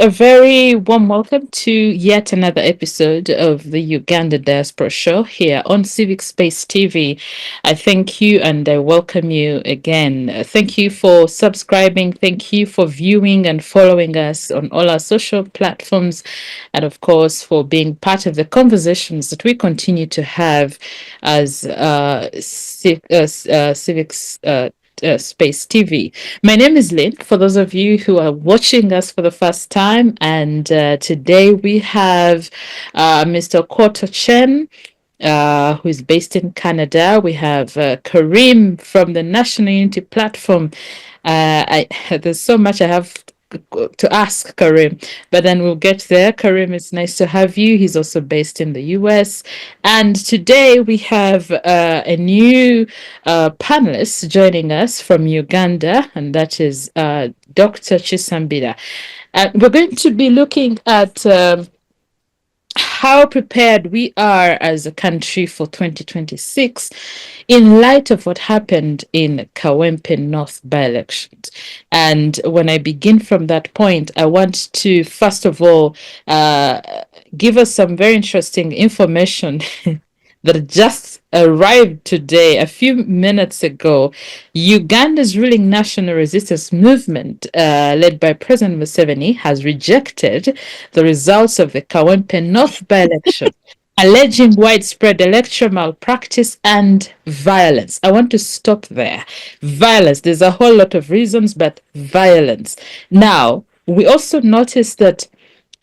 a very warm welcome to yet another episode of the Uganda Diaspora Show here on Civic Space TV. I thank you and I welcome you again. Thank you for subscribing. Thank you for viewing and following us on all our social platforms. And of course, for being part of the conversations that we continue to have as Civics. Space TV. My name is Lynn, for those of you who are watching us for the first time, and today we have Mr. Ochen, who is based in Canada. We have Kharim from the National Unity Platform. There's so much I have to ask Kharim, but then we'll get there. Kharim, it's nice to have you. He's also based in the US. And today we have a new panelist joining us from Uganda, and that is Dr. Kisambira. We're going to be looking at how prepared we are as a country for 2026 in light of what happened in Kawempe North by-elections. And when I begin from that point, I want to, first of all, give us some very interesting information that just arrived today, a few minutes ago. Uganda's ruling National Resistance Movement, led by President Museveni, has rejected the results of the Kawempe North by-election, alleging widespread electoral malpractice and violence. I want to stop there. Violence. There's a whole lot of reasons, but violence. Now, we also noticed that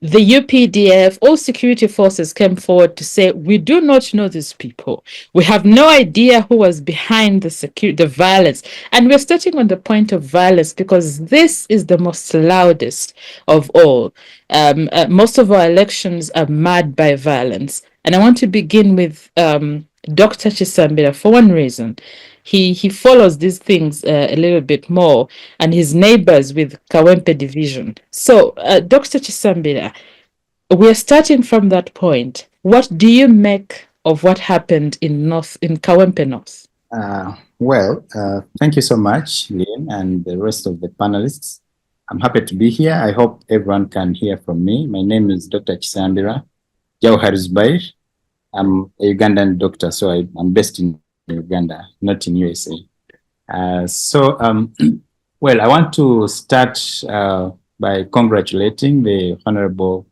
the UPDF, all security forces came forward to say, we do not know these people. We have no idea who was behind the violence. And we're starting on the point of violence because this is the most loudest of all. Most of our elections are marred by violence. And I want to begin with Dr. Kisambira for one reason. He follows these things a little bit more, and his neighbors with Kawempe division. So, Dr. Kisambira, we're starting from that point. What do you make of what happened in Kawempe North? Thank you so much, Lynn, and the rest of the panelists. I'm happy to be here. I hope everyone can hear from me. My name is Dr. Kisambira, Jauhar Zubair. I'm a Ugandan doctor, so I'm based in Uganda, not in USA. I want to start by congratulating the Honorable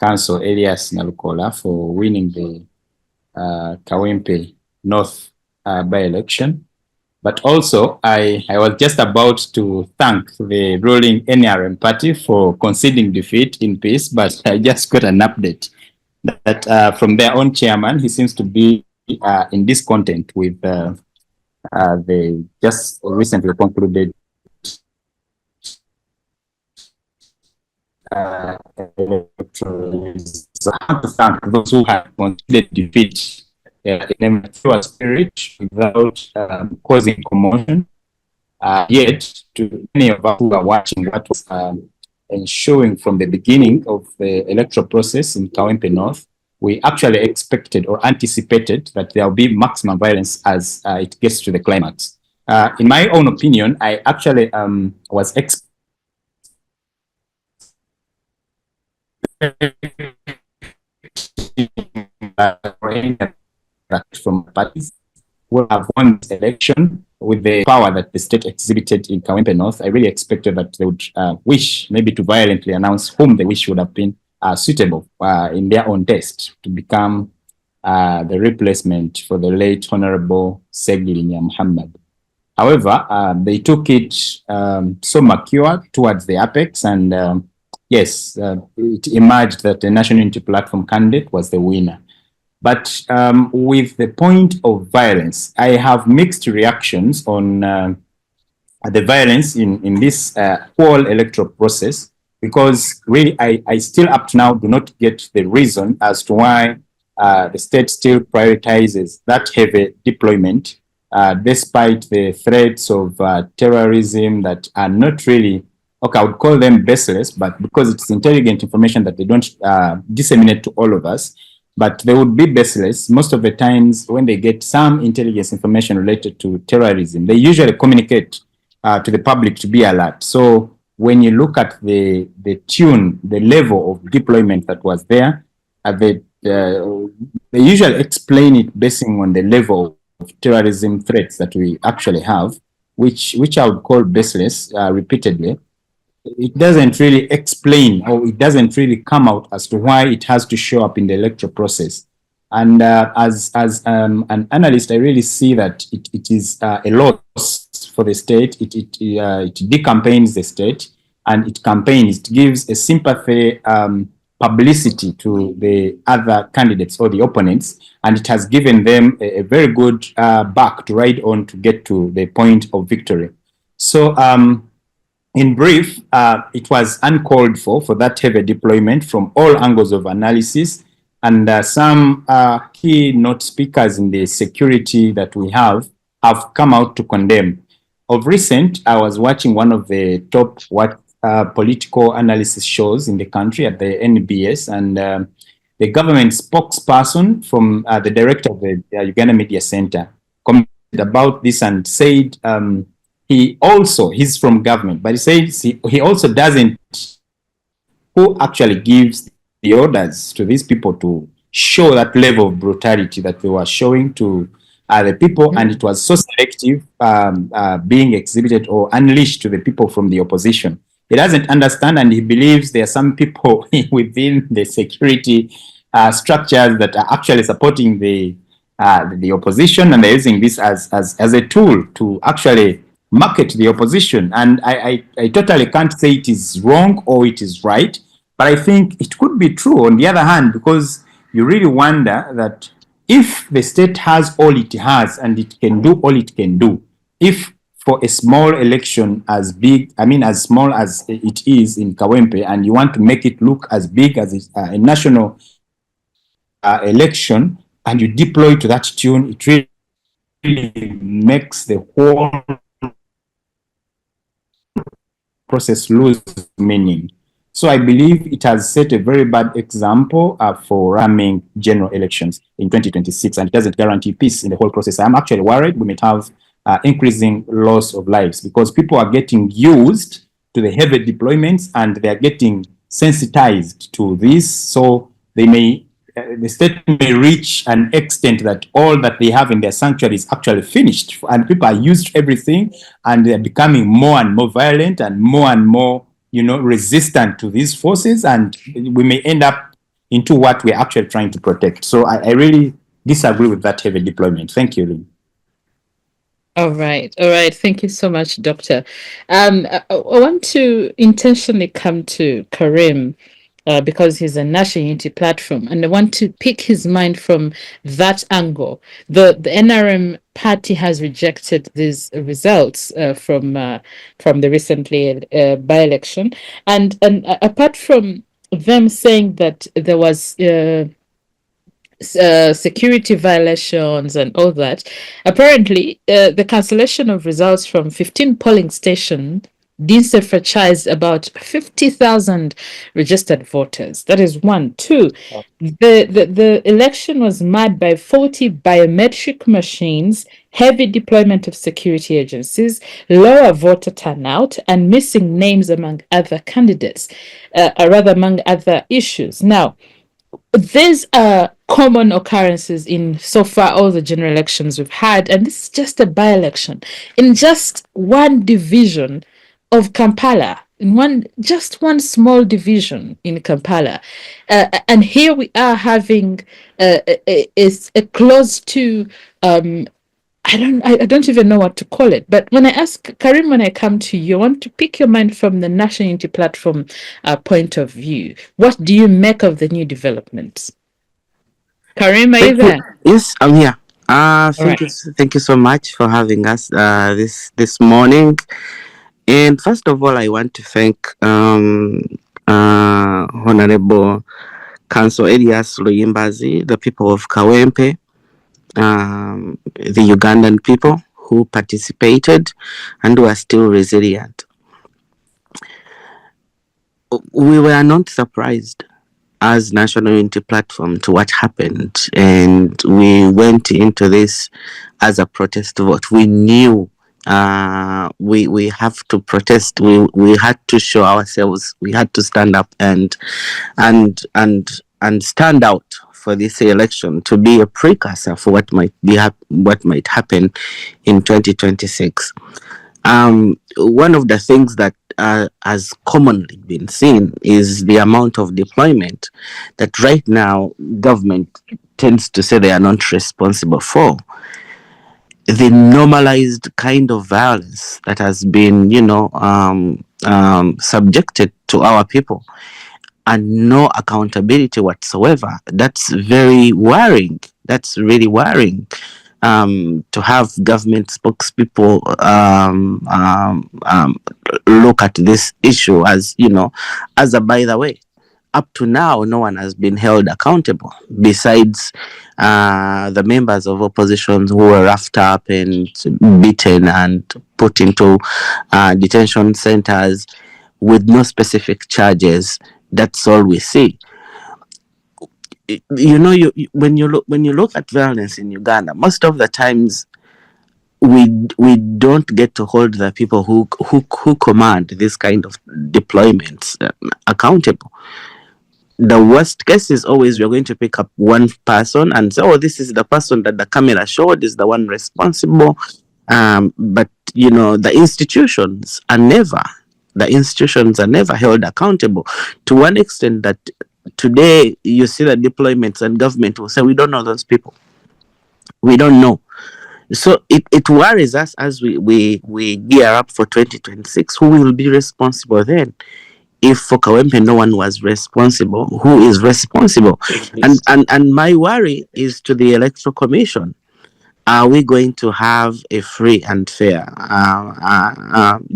Council Elias Nalukola for winning the Kawempe North by-election. But also, I was just about to thank the ruling NRM party for conceding defeat in peace, but I just got an update that from their own chairman, he seems to be in discontent with the just recently concluded electoral. So I want to thank those who have conceded defeat in a mature spirit without causing commotion. Yet, to many of us who are watching what was ensuing from the beginning of the electoral process in Kawempe North, we actually expected or anticipated that there will be maximum violence as it gets to the climax. In my own opinion, I actually was expecting from parties who have won this election with the power that the state exhibited in Kawempe North. I really expected that they would wish maybe to violently announce whom they wish would have been suitable in their own taste to become the replacement for the late Honorable Segirinnya Muhammad. However, they took it so mature towards the apex, and yes, it emerged that the National Unity Platform candidate was the winner. But with the point of violence, I have mixed reactions on the violence in this whole electoral process, because really I still up to now do not get the reason as to why the state still prioritizes that heavy deployment despite the threats of terrorism that are not really, okay, I would call them baseless, but because it's intelligent information that they don't disseminate to all of us, but they would be baseless. Most of the times when they get some intelligence information related to terrorism, they usually communicate to the public to be alert. So when you look at the tune, the level of deployment that was there, they usually explain it basing on the level of terrorism threats that we actually have, which I would call baseless repeatedly. It doesn't really explain, or it doesn't really come out as to why it has to show up in the electoral process. And as an analyst, I really see that it is a loss for the state. It decampaigns the state, and it campaigns. It gives a sympathy publicity to the other candidates or the opponents, and it has given them a very good back to ride on to get to the point of victory. So in brief, it was uncalled for that heavy deployment from all angles of analysis, and some keynote speakers in the security that we have come out to condemn. Of recent, I was watching one of the top political analysis shows in the country at the NBS, and the government spokesperson from the director of the Uganda Media Center commented about this and said he's from government, but he says he also doesn't who actually gives the orders to these people to show that level of brutality that they were showing to the people, and it was so selective being exhibited or unleashed to the people from the opposition. He doesn't understand, and he believes there are some people within the security structures that are actually supporting the opposition, and they're using this as a tool to actually market the opposition. And I totally can't say it is wrong or it is right, but I think it could be true on the other hand, because you really wonder that if the state has all it has and it can do all it can do, if for a small election as small as it is in Kawempe, and you want to make it look as big as a national election, and you deploy to that tune, it really makes the whole process lose meaning. So I believe it has set a very bad example for running general elections in 2026, and it doesn't guarantee peace in the whole process. I'm actually worried we might have increasing loss of lives, because people are getting used to the heavy deployments and they are getting sensitized to this. So the state may reach an extent that all that they have in their sanctuary is actually finished, and people are used to everything, and they're becoming more and more violent and more, resistant to these forces, and we may end up into what we're actually trying to protect. So I really disagree with that heavy deployment. Thank you, Lynn. All right. Thank you so much, Doctor. I want to intentionally come to Kharim because he's a national unity platform, and I want to pick his mind from that angle. The NRM party has rejected these results from the recently by-election, and apart from them saying that there was security violations and all that, apparently the cancellation of results from 15 polling stations disenfranchised about 50,000 registered voters. That is one. Two, the election was marred by faulty biometric machines, heavy deployment of security agencies, lower voter turnout, and missing names among other candidates, among other issues. Now, these are common occurrences in so far all the general elections we've had, and this is just a by-election in just one division of Kampala, in just one small division in Kampala, and here we are having a close to I don't even know what to call it. But when I ask Kharim, when I come to you, I want to pick your mind from the National Unity Platform point of view. What do you make of the new developments? Kharim, are you there? Yes, I'm here. Thank you so much for having us this morning. And first of all, I want to thank Honorable Council Elias Luyimbazi, the people of Kawempe, the Ugandan people who participated and who are still resilient. We were not surprised as National Unity Platform to what happened, and we went into this as a protest vote. We knew We have to protest. We had to show ourselves. We had to stand up and and and stand out for this election to be a precursor for what might happen in 2026. One of the things that has commonly been seen is the amount of deployment that right now government tends to say they are not responsible for. The normalized kind of violence that has been, subjected to our people, and no accountability whatsoever. That's very worrying. That's really worrying. To have government spokespeople look at this issue as, as a by the way. Up to now, no one has been held accountable besides the members of opposition who were roughed up and beaten and put into detention centers with no specific charges. That's all we see. When you look at violence in Uganda, most of the times we don't get to hold the people who command this kind of deployments accountable. The worst case is always we're going to pick up one person and say, oh, this is the person that the camera showed is the one responsible. But the institutions are never held accountable, to one extent that today you see the deployments and government will say, we don't know those people. We don't know. So it worries us as we gear up for 2026. Who will be responsible then? If for Kawempe no one was responsible, who is responsible? And my worry is to the Electoral Commission. Are we going to have a free and fair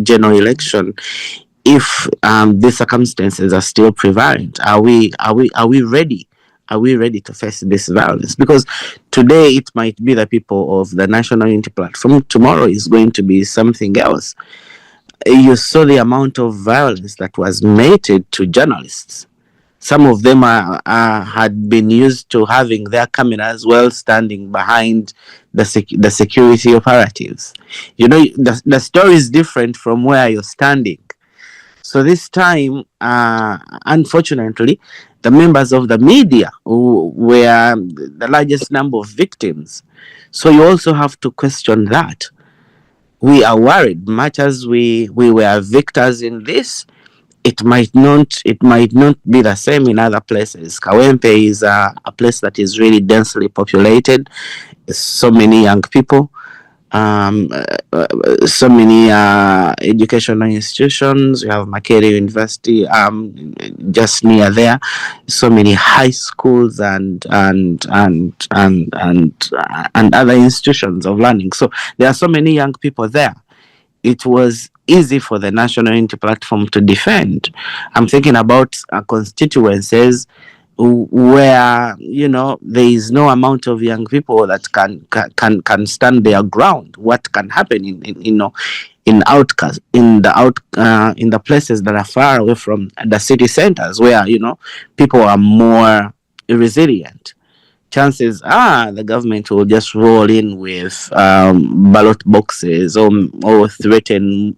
general election if the circumstances are still prevalent? Are we ready? Are we ready to face this violence? Because today it might be the people of the National Unity Platform. Tomorrow is going to be something else. You saw the amount of violence that was meted to journalists. Some of them had been used to having their cameras while standing behind the security operatives. The story is different from where you're standing. So this time, unfortunately, the members of the media who were the largest number of victims. So you also have to question that. We are worried, much as we were victors in this. It might not be the same in other places. Kawempe is a place that is really densely populated. So many young people, so many educational institutions. We have Makerere University just near there. So many high schools and other institutions of learning. So there are so many young people there. It was easy for the National Unity Platform to defend. I'm thinking about constituencies where there is no amount of young people that can stand their ground. What can happen in the places that are far away from the city centers, where people are more resilient? Chances are the government will just roll in with ballot boxes or threaten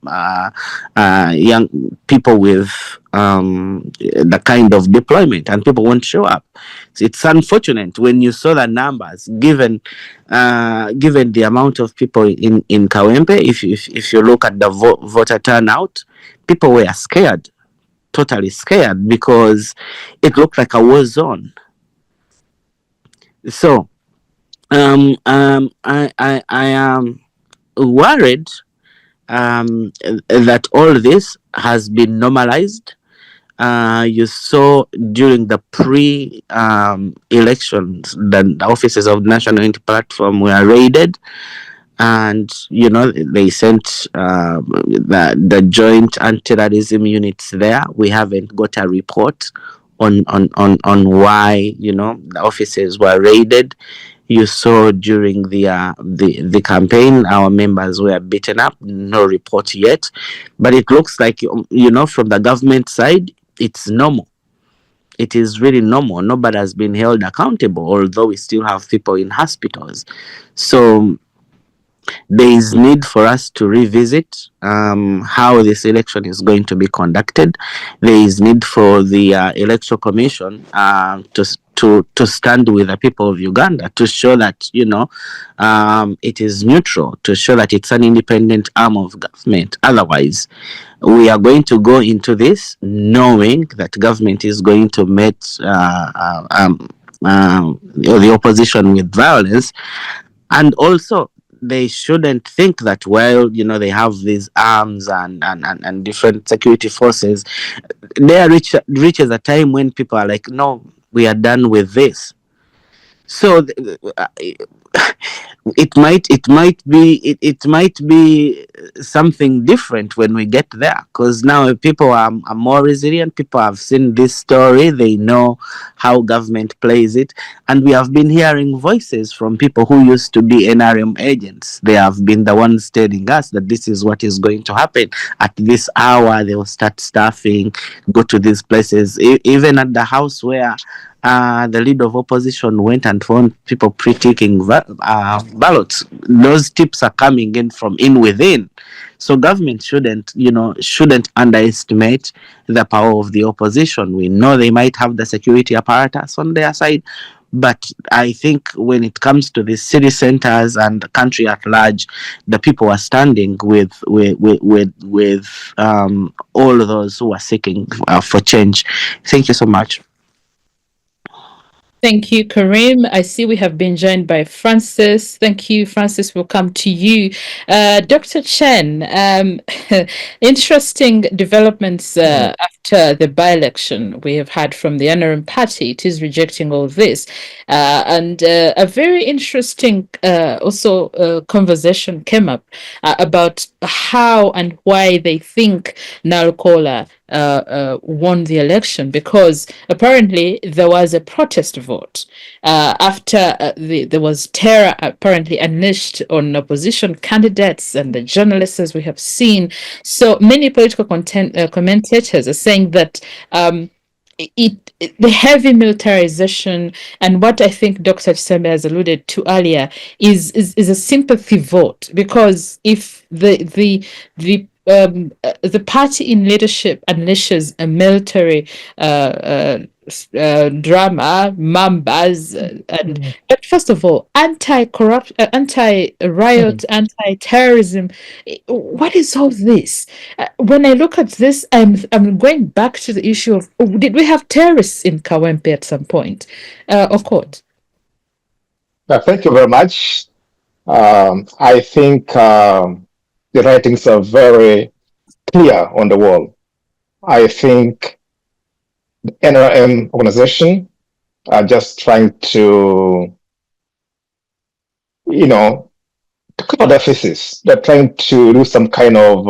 young people with the kind of deployment, and people won't show up. So it's unfortunate when you saw the numbers, given the amount of people in Kawempe. If you look at the voter turnout, people were scared, totally scared, because it looked like a war zone. So, I am worried that all this has been normalized. You saw during the pre-elections that the offices of National Unity Platform were raided, and they sent the joint anti-terrorism units there. We haven't got a report on why the offices were raided. You saw during the campaign our members were beaten up. No report yet, but it looks like from the government side it's normal. It is really normal. Nobody has been held accountable, although we still have people in hospitals. So there is need for us to revisit how this election is going to be conducted. There is need for the Electoral Commission to stand with the people of Uganda to show that it is neutral, to show that it's an independent arm of government. Otherwise, we are going to go into this knowing that government is going to meet the opposition with violence, and also they shouldn't think that while they have these arms and different security forces, there reaches a time when people are like, no, we are done with this. So it might be something different when we get there, because now people are more resilient. People have seen this story, they know how government plays it, and we have been hearing voices from people who used to be NRM agents. They have been the ones telling us that this is what is going to happen at this hour. They will start staffing, go to these places, even at the house where the leader of opposition went and found people pre-ticking ballots. Those tips are coming in from within. So government shouldn't underestimate the power of the opposition. We know they might have the security apparatus on their side, but I think when it comes to the city centers and the country at large, the people are standing with all of those who are seeking for change. Thank you so much. Thank you, Kharim. I see we have been joined by Francis. Thank you, Francis. We'll come to you. Dr. Chen, interesting developments after the by-election we have had from the NRM party. It is rejecting all this. And a very interesting conversation came up about how and why they think Nalkola won the election, because apparently there was a protest vote after there was terror apparently unleashed on opposition candidates and the journalists, as we have seen. So many political commentators are saying that the heavy militarization and what I think Dr. Kisambira has alluded to earlier is a sympathy vote, because if the party in leadership unleashes a military drama, mambas, but first of all, anti-corrupt, anti-riot, anti-terrorism. What is all this? When I look at this, I'm going back to the issue of, did we have terrorists in Kawempe at some point? Okot. Thank you very much. I think the writings are very clear on the wall. I think the NRM organization are just trying to, to cover their faces. They're trying to do some kind of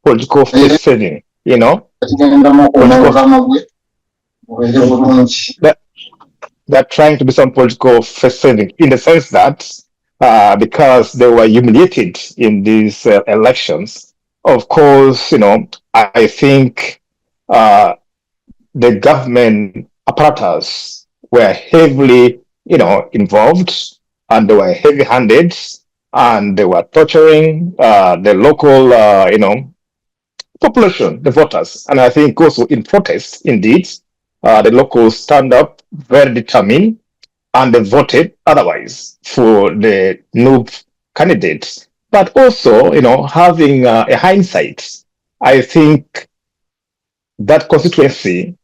political face saving, They're trying to do some political face saving in the sense that because they were humiliated in these elections. Of course, I think the government apparatus were heavily, involved, and they were heavy-handed, and they were torturing the local, population, the voters. And I think also in protest, indeed, the locals stand up very determined, and they voted otherwise for the noob candidates. But also, having a hindsight, I think that constituency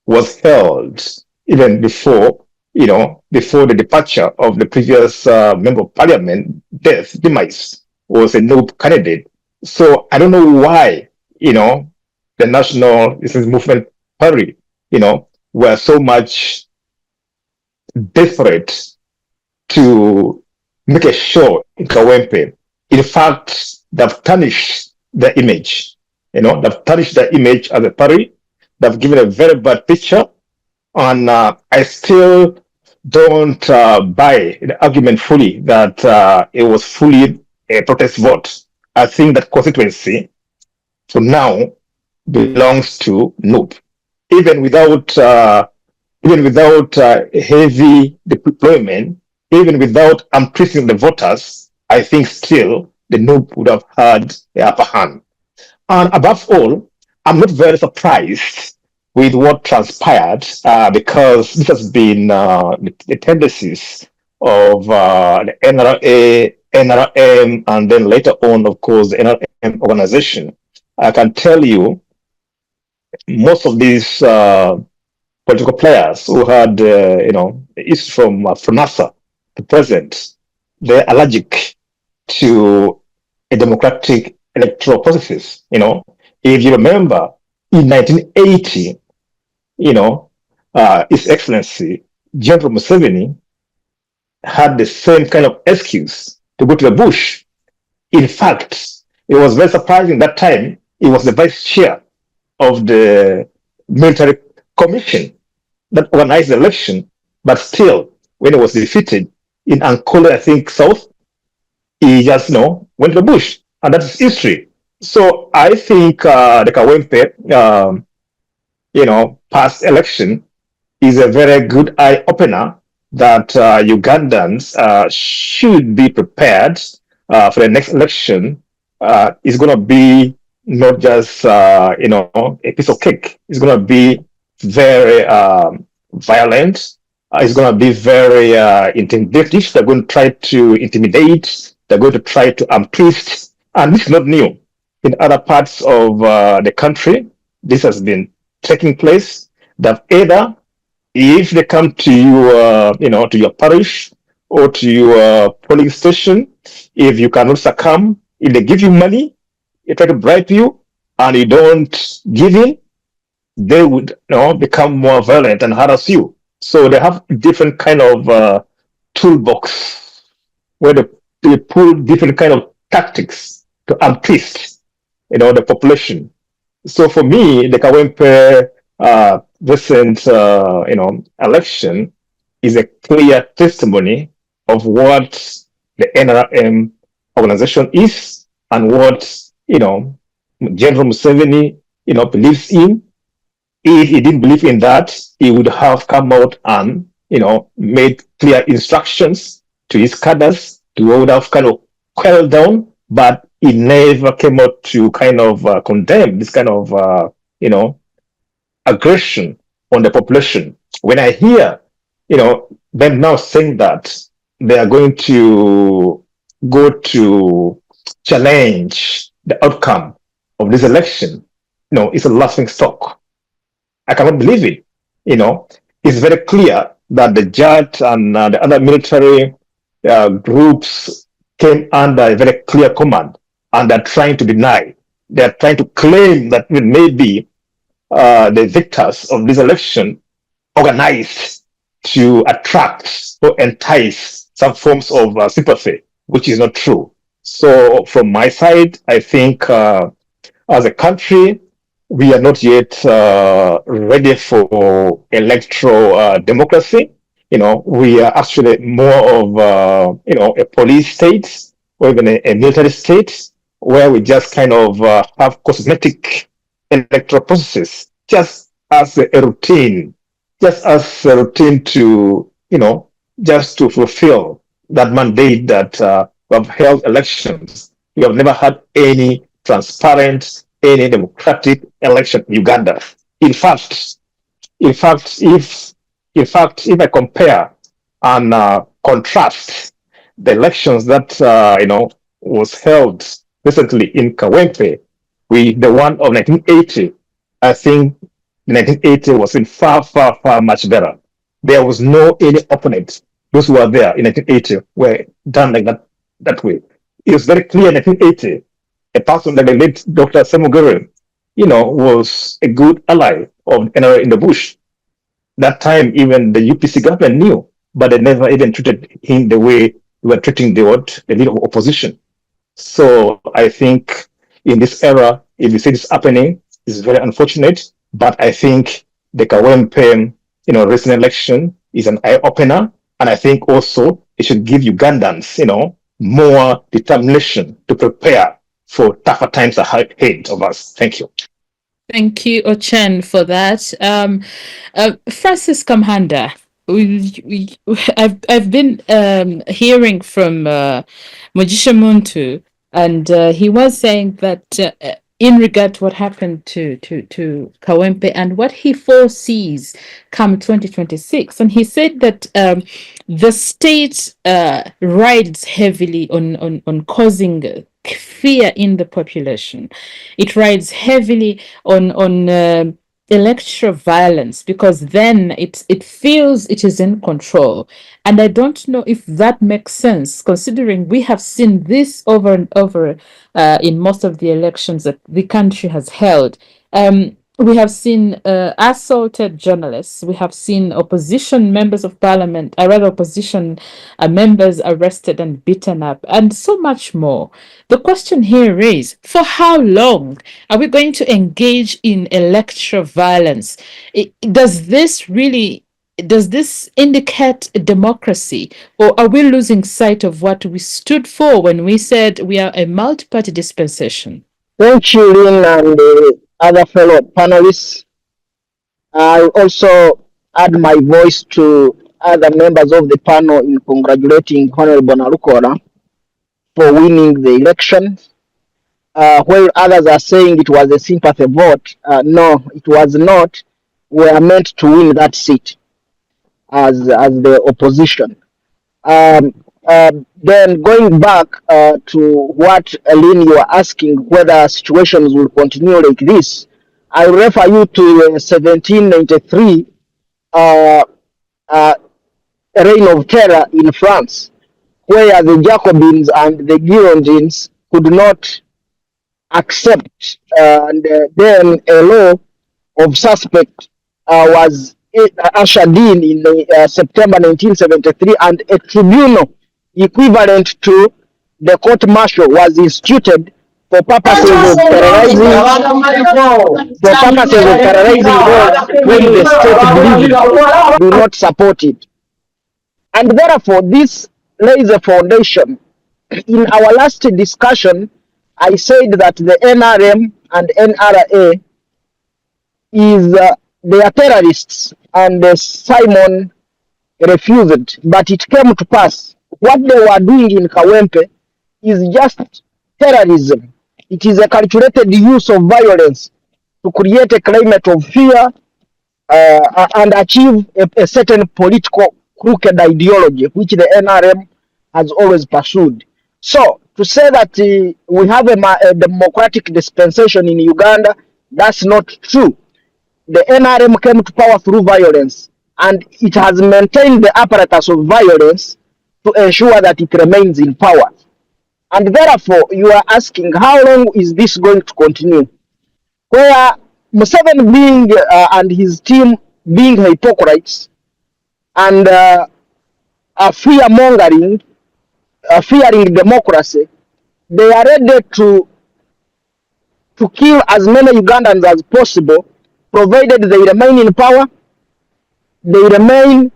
was held even before, before the departure of the previous member of parliament, demise, was a noob candidate. So I don't know why, the National Resistance Movement Party, were so much desperate to make a show in Kawempe. In fact, they've tarnished their image. They've tarnished their image as a party. They've given a very bad picture. And I still don't buy the argument fully that it was fully a protest vote. I think that constituency, for now, belongs to NUP. Even without heavy deployment, even without increasing the voters, I think still the NUP would have had the upper hand. And above all, I'm not very surprised with what transpired because this has been the tendencies of the NRA, NRM, and then later on, of course, the NRM organization. I can tell you most of these political players who had, east from NASA to present, they're allergic to a democratic electoral processes. If you remember, in 1980, His Excellency General Museveni had the same kind of excuse to go to the bush. In fact, it was very surprising that time he was the vice chair of the military commission that organized the election, but still, when he was defeated in Ankole, I think, South, he just, went to the bush, and that's history. So I think the Kawempe, past election is a very good eye opener that Ugandans should be prepared for the next election. It's going to be not just a piece of cake. It's going to be very violent. It's going to be very intimidative. They're going to try to intimidate. They're going to try to twist. And this is not new. In other parts of the country, this has been taking place. That either if they come to you, to your parish or to your polling station, if you cannot succumb, if they give you money, they try to bribe you, and you don't give in, they would become more violent and harass you. So they have different kind of toolbox where they pull different kind of tactics to twist, the population. So for me, the Kawempe recent, election is a clear testimony of what the NRM organization is and what, General Museveni, believes in. If he didn't believe in that, he would have come out and, made clear instructions to his cadres to would have kind of quell down, but he never came out to kind of condemn this kind of, aggression on the population. When I hear, them now saying that they are going to go to challenge the outcome of this election, it's a laughing stock. I cannot believe it. It's very clear that the judge and the other military groups came under a very clear command, and they're trying to deny. They're trying to claim that maybe the victors of this election organized to attract or entice some forms of sympathy, which is not true. So from my side, I think as a country, we are not yet ready for electoral democracy. We are actually more of, a police state or even a military state where we just kind of have cosmetic electoral processes just as a routine, to, just to fulfill that mandate that we have held elections. We have never had any transparent, any democratic election in Uganda. In fact, if I compare and contrast the elections that was held recently in Kawempe with the one of 1980, I think 1980 was in far, far, far much better. There was no any opponent. Those who were there in 1980 were done like that way. It was very clear in 1980, a person like the late Dr. Kyomugasho, was a good ally of NRA in the bush. That time, even the UPC government knew, but they never even treated him the way we were treating the leader of opposition. So I think in this era, if you see this happening, it's very unfortunate. But I think the Kawempe, recent election is an eye opener, and I think also it should give Ugandans, more determination to prepare for tougher times ahead of us. Thank you. Thank you, Ochen, for that. Francis Kamuhanda, I've been hearing from Mugisha Muntu, and he was saying that in regard to what happened to Kawempe and what he foresees come 2026, and he said that the state rides heavily on causing fear in the population. It rides heavily on electoral violence, because then it feels it is in control. And I don't know if that makes sense, considering we have seen this over and over in most of the elections that the country has held. We have seen assaulted journalists. We have seen opposition members of parliament, rather opposition members arrested and beaten up, and so much more. The question here is, for how long are we going to engage in electoral violence? Does this indicate a democracy, or are we losing sight of what we stood for when we said we are a multi-party dispensation? Thank you, Lynn, and other fellow panelists. I also add my voice to other members of the panel in congratulating Honorable Narukora for winning the election. While others are saying it was a sympathy vote, no, it was not. We are meant to win that seat as the opposition. Then going back to what Lynn, you are asking, whether situations will continue like this, I refer you to 1793 reign of terror in France, where the Jacobins and the Girondins could not accept, and then a law of suspect was ushered in September 1973, and a tribunal equivalent to the court martial was instituted for purposes of terrorizing those when the state do not support it. And therefore, this lays a foundation. In our last discussion, I said that the NRM and NRA is they are terrorists, and Simon refused. But it came to pass. What they were doing in Kawempe is just terrorism. It is a calculated use of violence to create a climate of fear and achieve a certain political crooked ideology, which the NRM has always pursued. So, to say that we have a democratic dispensation in Uganda, that's not true. The NRM came to power through violence, and it has maintained the apparatus of violence to ensure that it remains in power. And therefore, you are asking, how long is this going to continue? Where Museveni being and his team being hypocrites and fear-mongering, fearing democracy, they are ready to kill as many Ugandans as possible, provided they remain in power, they remain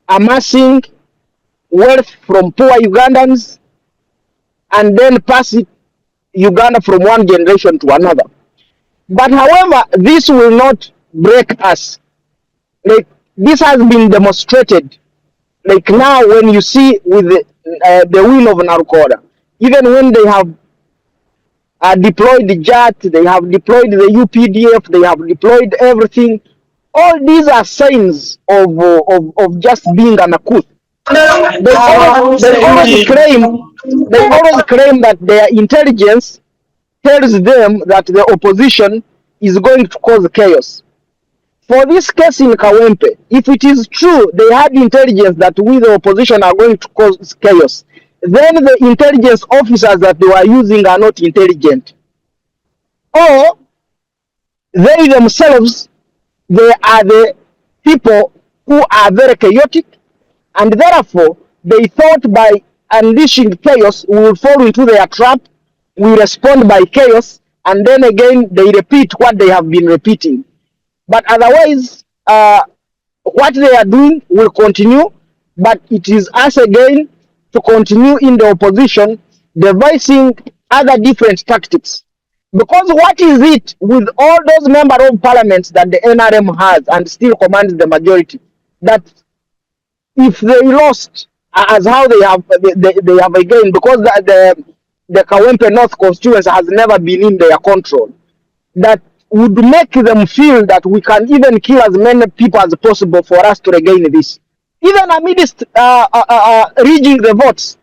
amassing wealth from poor Ugandans, and then pass it Uganda from one generation to another. But however, this will not break us. Like, this has been demonstrated. Like now, when you see with the win of Narukora, even when they have deployed the JAT, they have deployed the UPDF, they have deployed everything. All these are signs of just being an account. They always claim that their intelligence tells them that the opposition is going to cause chaos. For this case in Kawempe, if it is true they had intelligence that we the opposition are going to cause chaos, then the intelligence officers that they were using are not intelligent. Or they themselves, they are the people who are very chaotic, and therefore they thought by unleashing chaos we will fall into their trap, we respond by chaos, and then again they repeat what they have been repeating. But otherwise, what they are doing will continue, but it is us again to continue in the opposition, devising other different tactics. Because what is it with all those members of parliament that the NRM has and still commands the majority, that if they lost, as how they have again, because the Kawempe North constituency has never been in their control, that would make them feel that we can even kill as many people as possible for us to regain this. Even amidst rigging the votes,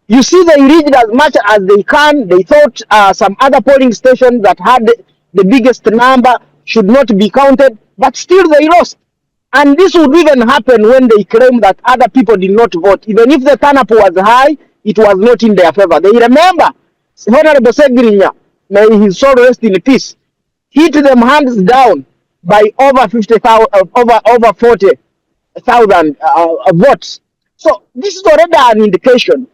you see they rigged as much as they can. They thought some other polling stations that had the biggest number should not be counted, but still they lost. And this would even happen when they claim that other people did not vote. Even if the turnout was high, it was not in their favor. They remember Honorable Segrinya, may his soul rest in peace, hit them hands down by over 50,000, over 40,000 votes. So this is already an indication.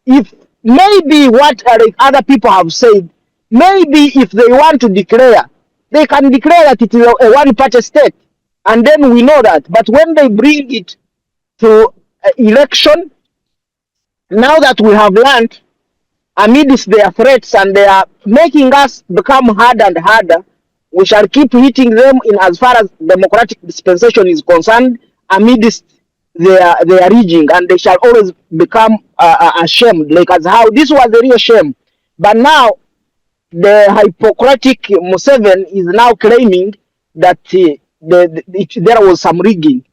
If maybe what other people have said, maybe if they want to declare, they can declare that it is a one-party state, and then we know that. But when they bring it to election, now that we have learned amidst their threats and they are making us become harder and harder, we shall keep hitting them in as far as democratic dispensation is concerned amidst their rigging, and they shall always become ashamed, like as how this was a real shame. But now the hypocritic Museveni is now claiming that there was some rigging.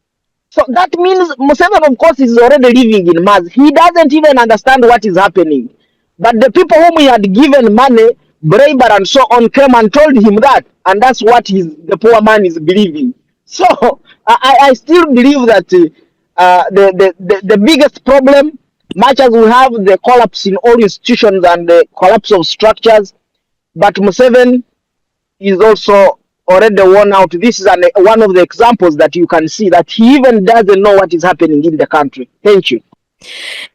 So that means Museveni, of course, is already living in mass. He doesn't even understand what is happening. But the people whom he had given money, braver and so on, came and told him that. And that's what the poor man is believing. So I still believe that the biggest problem, much as we have the collapse in all institutions and the collapse of structures, but Museveni is also already worn out. This is one of the examples that you can see that he even doesn't know what is happening in the country. Thank you.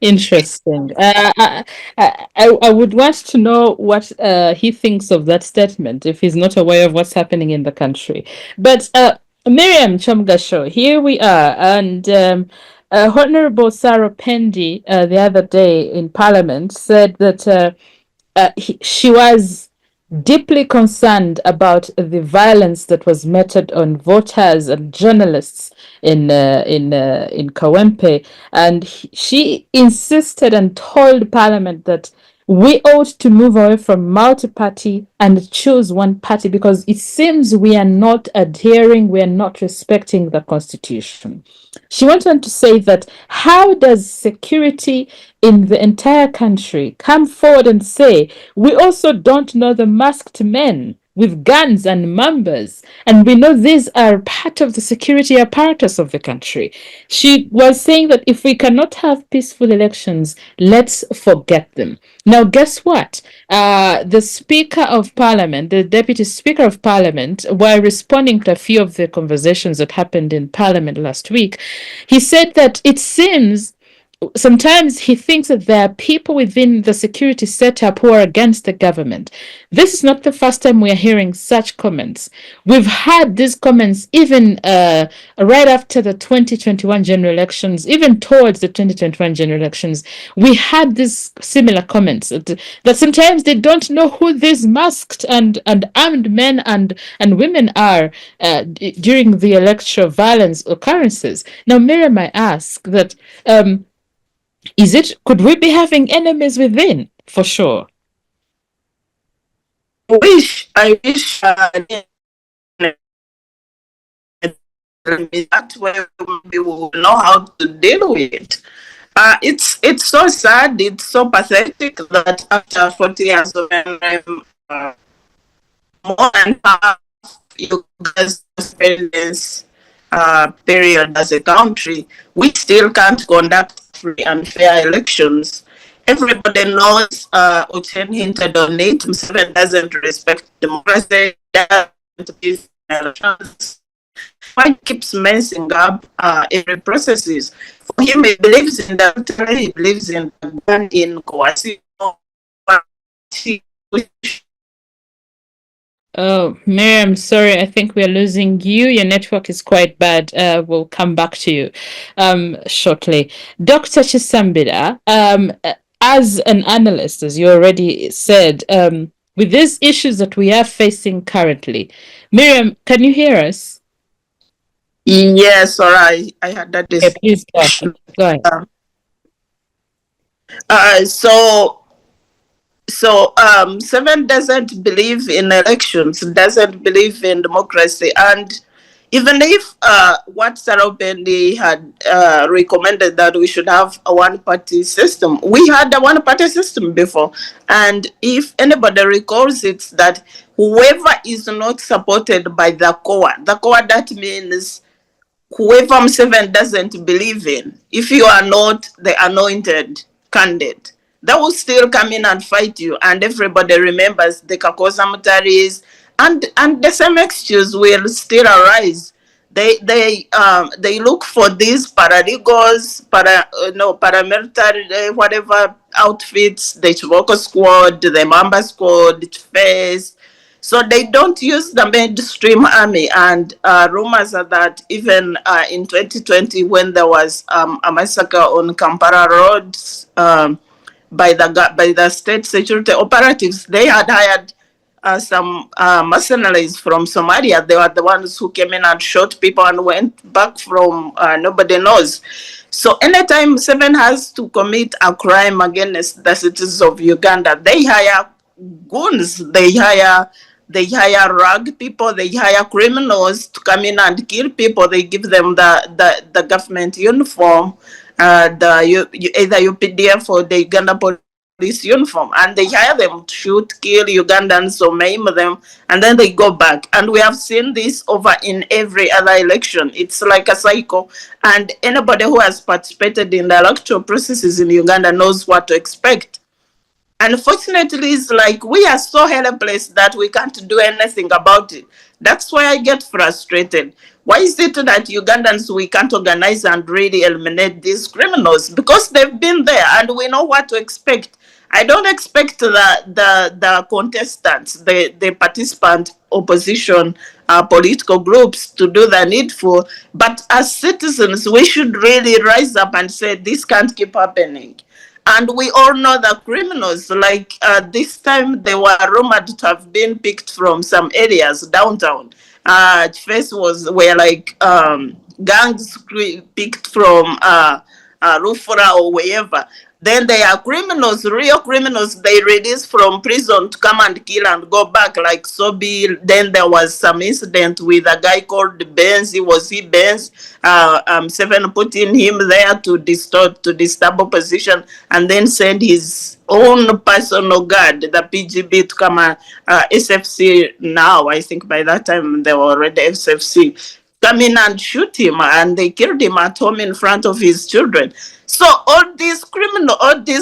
Interesting. I would want to know what he thinks of that statement if he's not aware of what's happening in the country. But Miriam Kyomugasho, here we are, and Honorable Sarah Pendi the other day in Parliament said that she was deeply concerned about the violence that was meted on voters and journalists in Kawempe, and she insisted and told Parliament that we ought to move away from multi-party and choose one party because it seems we are not adhering, we are not respecting the constitution. She went on to say that how does security in the entire country come forward and say, we also don't know the masked men with guns and numbers, and we know these are part of the security apparatus of the country. She was saying that if we cannot have peaceful elections, let's forget them. Now, guess what? The Speaker of Parliament, the Deputy Speaker of Parliament, while responding to a few of the conversations that happened in Parliament last week, he said that it seems sometimes he thinks that there are people within the security setup who are against the government. This is not the first time we are hearing such comments. We've had these comments even right after the 2021 general elections, even towards the 2021 general elections. We had these similar comments that sometimes they don't know who these masked and armed men and women are during the electoral violence occurrences. Now, Miriam, I ask that could we be having enemies within? For sure. I wish that way we will know how to deal with it. It's so sad, it's so pathetic that after 40 years of more than half you guys experience period as a country, we still can't conduct free and fair elections. Everybody knows Ochen hinted on it. Museveni doesn't respect democracy, doesn't give elections. Why he keeps messing up every processes? For him, he believes in the Electoral, he believes in coercive. Oh, Miriam, sorry, I think we're losing you. Your network is quite bad. We'll come back to you shortly. Dr. Kisambira, as an analyst, as you already said, with these issues that we are facing currently, Miriam, can you hear us? Yes, all right. I had that Okay, please go ahead. discussion. Go ahead. Uh, so Seven doesn't believe in elections, doesn't believe in democracy, and even if what Sarah had recommended that we should have a one-party system, we had a one-party system before, and if anybody recalls, it's that whoever is not supported by the core that means whoever Museveni doesn't believe in, if you are not the anointed candidate, they will still come in and fight you. And everybody remembers the Kakoza Mutaris, and the same excuse will still arise. They look for these paralegals, paramilitary, whatever outfits, the Chiboko squad, the Mamba squad, face. So they don't use the mainstream army, and rumors are that even in 2020, when there was a massacre on Kampala Road by the state security operatives, they had hired some mercenaries from Somalia. They were the ones who came in and shot people and went back from nobody knows. So anytime Seven has to commit a crime against the citizens of Uganda, they hire goons, they hire rag people, they hire criminals to come in and kill people. They give them the government uniform, either UPDF or the Uganda police uniform, and they hire them to shoot, kill Ugandans or maim them, and then they go back. And we have seen this over in every other election. It's like a cycle, and anybody who has participated in the electoral processes in Uganda knows what to expect. Unfortunately, it's like we are so helpless that we can't do anything about it. That's why I get frustrated. Why is it that Ugandans, we can't organize and really eliminate these criminals? Because they've been there and we know what to expect. I don't expect the contestants, the participant opposition political groups to do the needful. But as citizens, we should really rise up and say, this can't keep happening. And we all know the criminals, like this time they were rumored to have been picked from some areas downtown. First were like gangs picked from Rufura or wherever. Then they are criminals, real criminals. They released from prison to come and kill and go back, like Sobi. Then there was some incident with a guy called Benz. He Benz? Seven putting him there to disturb opposition, and then send his own personal guard, the PGB, to come and SFC now. I think by that time they were already SFC. Come in and shoot him, and they killed him at home in front of his children. So all these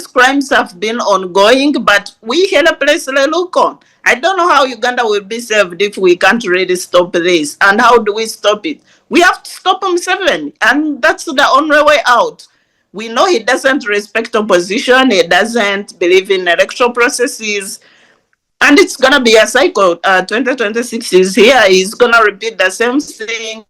crimes have been ongoing, but we helplessly look on. I don't know how Uganda will be saved if we can't really stop this. And how do we stop it? We have to stop Museveni, and that's the only way out. We know he doesn't respect opposition, he doesn't believe in electoral processes, and it's going to be a cycle. 2026 is here, he's going to repeat the same thing.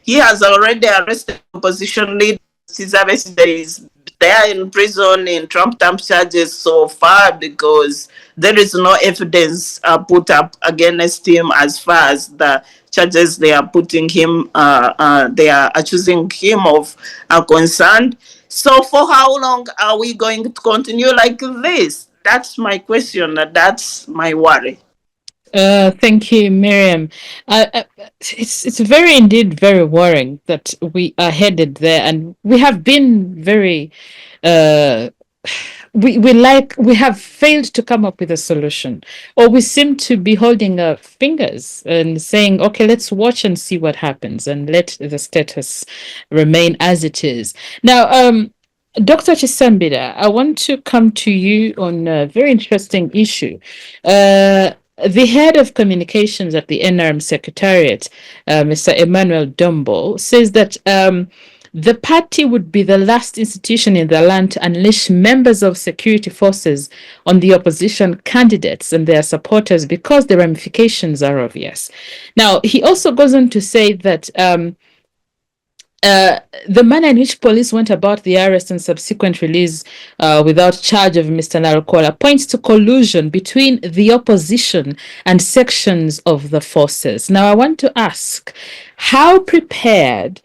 He has already arrested opposition leader Cesar is there in prison in Trump charges so far because there is no evidence put up against him as far as the charges they are putting him, they are accusing him of are concerned. So for how long are we going to continue like this? That's my question. That's my worry. Thank you, Miriam. It's very indeed very worrying that we are headed there, and we have been very uh, we have failed to come up with a solution, or we seem to be holding our fingers and saying, okay, let's watch and see what happens and let the status remain as it is. Now, Dr. Kisambira, I want to come to you on a very interesting issue. The head of communications at the NRM Secretariat, Mr. Emmanuel Dombo, says that the party would be the last institution in the land to unleash members of security forces on the opposition candidates and their supporters because the ramifications are obvious. Now, he also goes on to say that the manner in which police went about the arrest and subsequent release without charge of Mr. Narukola points to collusion between the opposition and sections of the forces. Now, I want to ask, how prepared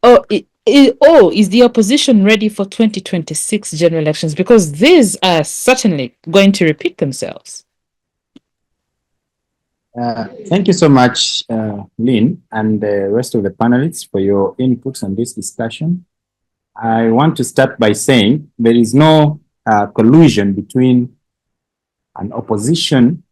is the opposition ready for 2026 general elections? Because these are certainly going to repeat themselves. Thank you so much, Lynn, and the rest of the panelists for your inputs on this discussion. I want to start by saying there is no collusion between an opposition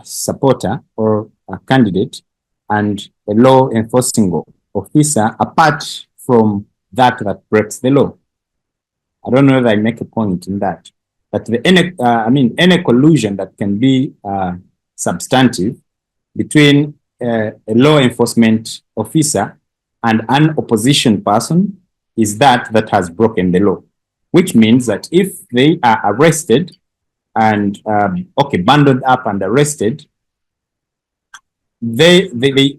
supporter or a candidate and a law enforcing officer apart from that breaks the law. I don't know if I make a point in that. But any collusion that can be substantive between a law enforcement officer and an opposition person is that has broken the law, which means that if they are arrested and bundled up and arrested, they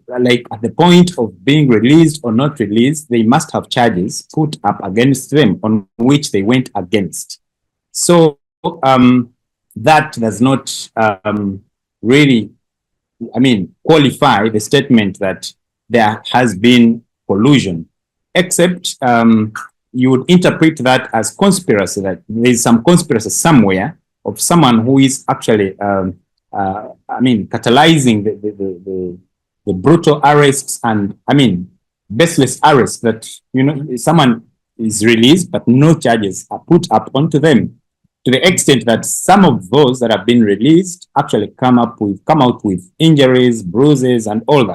like at the point of being released or not released, they must have charges put up against them on which they went against. So that does not really, qualify the statement that there has been collusion, except you would interpret that as conspiracy, that there is some conspiracy somewhere of someone who is actually, catalyzing the brutal arrests and, baseless arrests that, someone is released, but no charges are put up onto them, to the extent that some of those that have been released actually come out with injuries, bruises, and all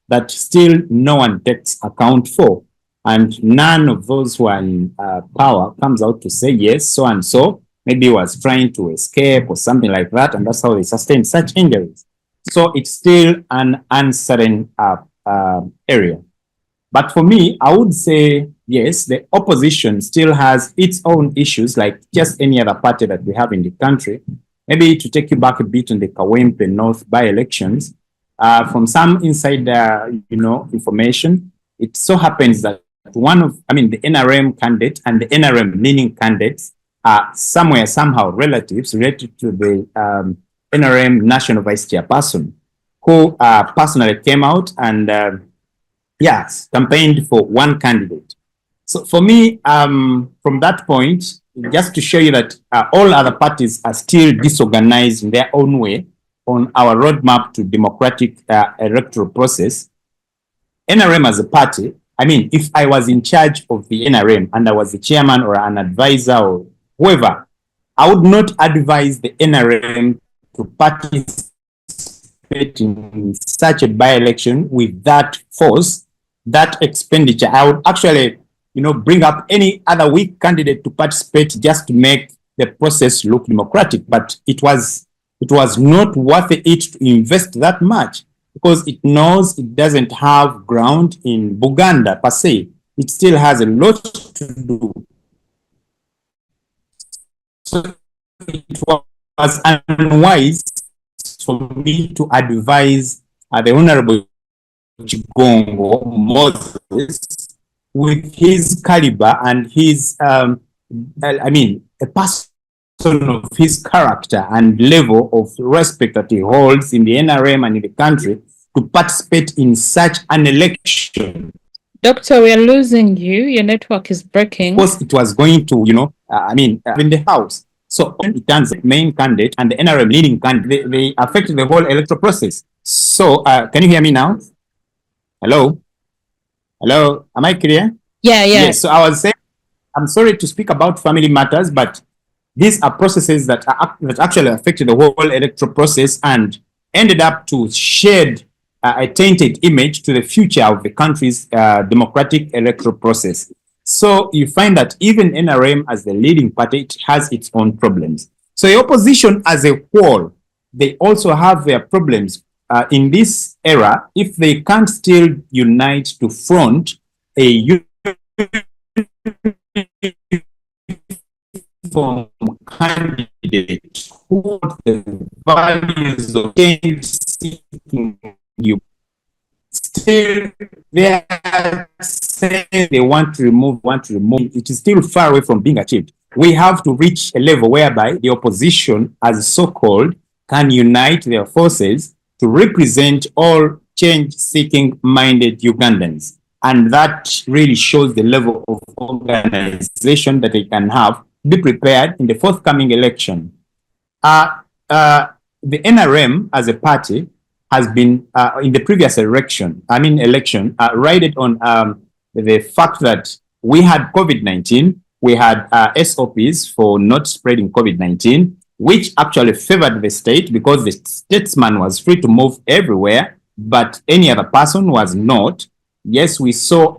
that still no one takes account for. And none of those who are in power comes out to say, yes, so and so, maybe he was trying to escape or something like that, and that's how they sustain such injuries. So it's still an uncertain area. But for me, I would say, yes, the opposition still has its own issues, like just any other party that we have in the country. Maybe to take you back a bit on the Kawempe North by-elections, from some insider, information, it so happens that the NRM candidate and the NRM leaning candidates are somehow relatives related to the NRM national vice chairperson, who personally came out and campaigned for one candidate. So for me, from that point, just to show you that all other parties are still disorganized in their own way on our roadmap to democratic electoral process, NRM as a party, if I was in charge of the NRM and I was the chairman or an advisor or whoever, I would not advise the NRM to participate in such a by-election with that force, that expenditure. I would actually, bring up any other weak candidate to participate just to make the process look democratic. But it was not worth it to invest that much, because it knows it doesn't have ground in Buganda per se. It still has a lot to do. So it was unwise for me to advise the Honorable Chigongo Moses, with his caliber and his, a person of his character and level of respect that he holds in the NRM and in the country, to participate in such an election. Doctor, we are losing you. Your network is breaking. Of course, it was going to, in the House. So it turns the main candidate and the NRM leading candidate, they affected the whole electoral process. So can you hear me now? Hello? Am I clear? Yeah. Yes. So I was saying, I'm sorry to speak about family matters, but these are processes that actually affected the whole electoral process and ended up to shed a tainted image to the future of the country's democratic electoral process. So you find that even NRM as the leading party, it has its own problems. So the opposition as a whole, they also have their problems. In this era, if they can't still unite to front a uniform candidate who the values of change seeking you still, they are saying they want to remove. It is still far away from being achieved. We have to reach a level whereby the opposition, as so-called, can unite their forces to represent all change-seeking minded Ugandans. And that really shows the level of organization that they can have to be prepared in the forthcoming election. The NRM as a party has been in the previous election, rided on the fact that we had COVID-19, we had SOPs for not spreading COVID-19, which actually favored the state because the statesman was free to move everywhere, but any other person was not. Yes, we saw,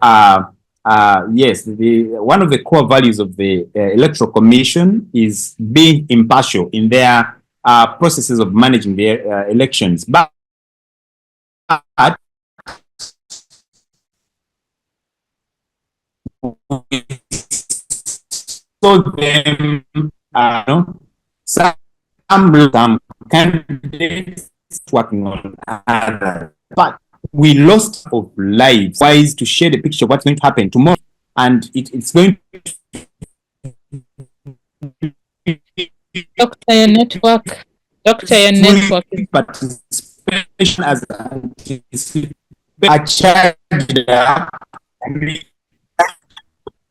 one of the core values of the Electoral Commission is being impartial in their processes of managing their elections. But we saw them, some candidates working on others. But we lost of lives. Wise to share the picture of what's going to happen tomorrow, and it's going to Doctor, your network. Participation as a charged up.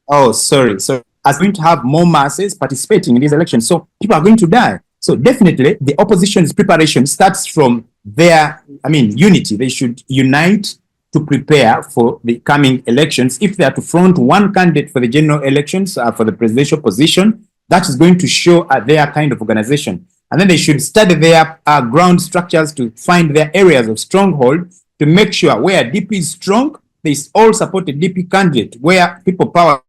Oh, sorry. So, as going to have more masses participating in these elections, so people are going to die. So definitely, the opposition's preparation starts from their, unity. They should unite to prepare for the coming elections. If they are to front one candidate for the general elections, for the presidential position, that is going to show their kind of organization. And then they should study their ground structures to find their areas of stronghold to make sure where DP is strong, they all support a DP candidate. Where people power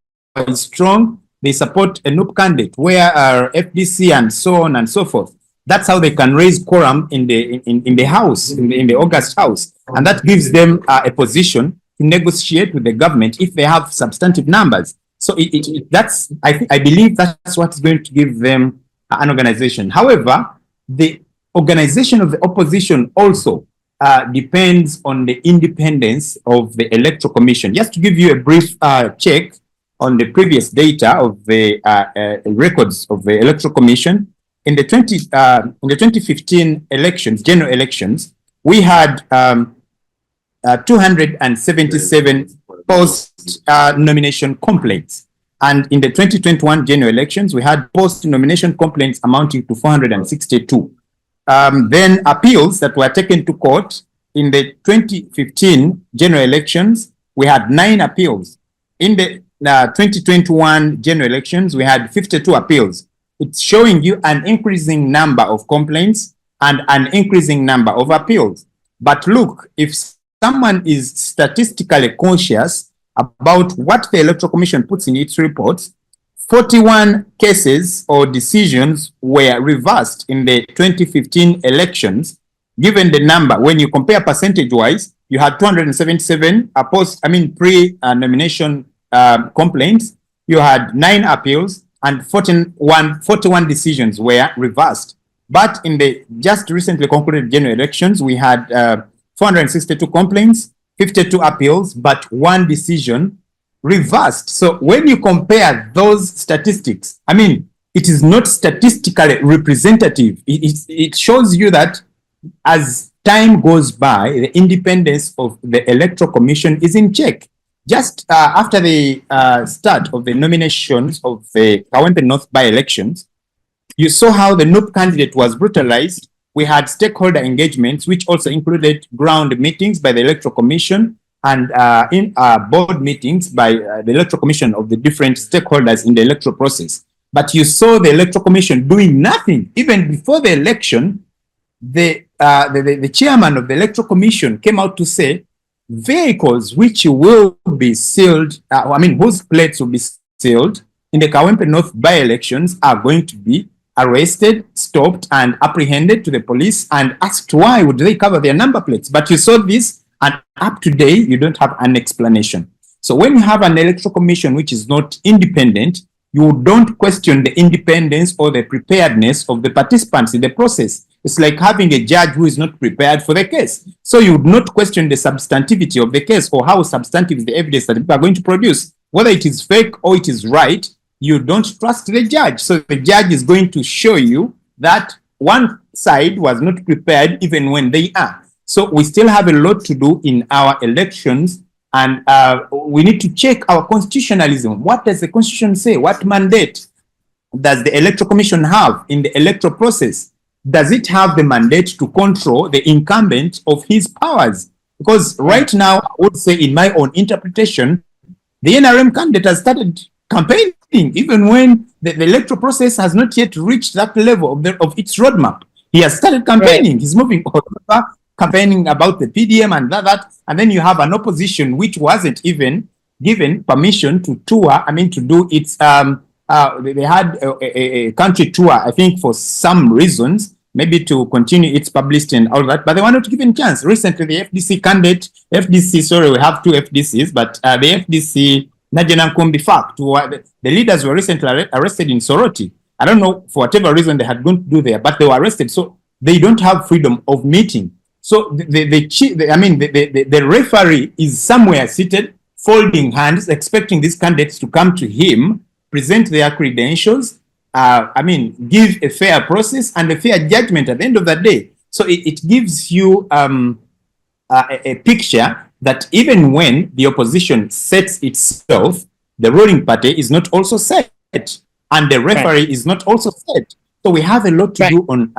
is strong, they support a NUP candidate. Where FDC and so on and so forth. That's how they can raise quorum in the House, in the August House. And that gives them a position to negotiate with the government if they have substantive numbers. So I believe that's what's going to give them an organization. However, the organization of the opposition also depends on the independence of the Electoral Commission. Just to give you a brief check on the previous data of the records of the Electoral Commission, in the 2015 elections, general elections, we had 277 post-nomination complaints. And in the 2021 general elections, we had post-nomination complaints amounting to 462. Then appeals that were taken to court in the 2015 general elections, we had 9 appeals. In the 2021 general elections, we had 52 appeals. It's showing you an increasing number of complaints and an increasing number of appeals. But look, if someone is statistically conscious about what the Electoral Commission puts in its reports, 41 cases or decisions were reversed in the 2015 elections. Given the number, when you compare percentage-wise, you had 277 pre-nomination complaints, you had 9 appeals, and 41 decisions were reversed. But in the just recently concluded general elections, we had 462 complaints, 52 appeals, but 1 decision reversed. So when you compare those statistics, it is not statistically representative. It shows you that as time goes by, the independence of the Electoral Commission is in check. Just after the start of the nominations of the Kawempe North by-elections, you saw how the NUP candidate was brutalized. We had stakeholder engagements, which also included ground meetings by the Electoral Commission and board meetings by the Electoral Commission of the different stakeholders in the electoral process. But you saw the Electoral Commission doing nothing. Even before the election, the chairman of the Electoral Commission came out to say, vehicles which will be sealed, whose plates will be sealed in the Kawempe North by-elections are going to be arrested, stopped, and apprehended to the police and asked why would they cover their number plates. But you saw this, and up to date, you don't have an explanation. So when you have an Electoral Commission which is not independent, you don't question the independence or the preparedness of the participants in the process. It's like having a judge who is not prepared for the case. So you would not question the substantivity of the case or how substantive is the evidence that people are going to produce. Whether it is fake or it is right, you don't trust the judge. So the judge is going to show you that one side was not prepared even when they are. So we still have a lot to do in our elections, and we need to check our constitutionalism. What does the Constitution say? What mandate does the Electoral Commission have in the electoral process? Does it have the mandate to control the incumbent of his powers? Because right now, I would say in my own interpretation, the NRM candidate has started campaigning even when the electoral process has not yet reached that level of its roadmap. He has started campaigning. He's moving over, campaigning about the PDM and that. And then you have an opposition which wasn't even given permission to tour, to do its, they had a country tour, I think for some reasons, maybe to continue its publicity and all that, but they wanted to give him a chance. Recently, the FDC candidate, we have two FDCs, but the FDC, Najena Kumbi fact, the leaders were recently arrested in Soroti. I don't know, for whatever reason they had gone to do there, but they were arrested. So they don't have freedom of meeting. So the referee is somewhere seated, folding hands, expecting these candidates to come to him, present their credentials, give a fair process and a fair judgment at the end of the day. So it gives you a picture that even when the opposition sets itself, the ruling party is not also set, and the referee is not also set. So we have a lot to do on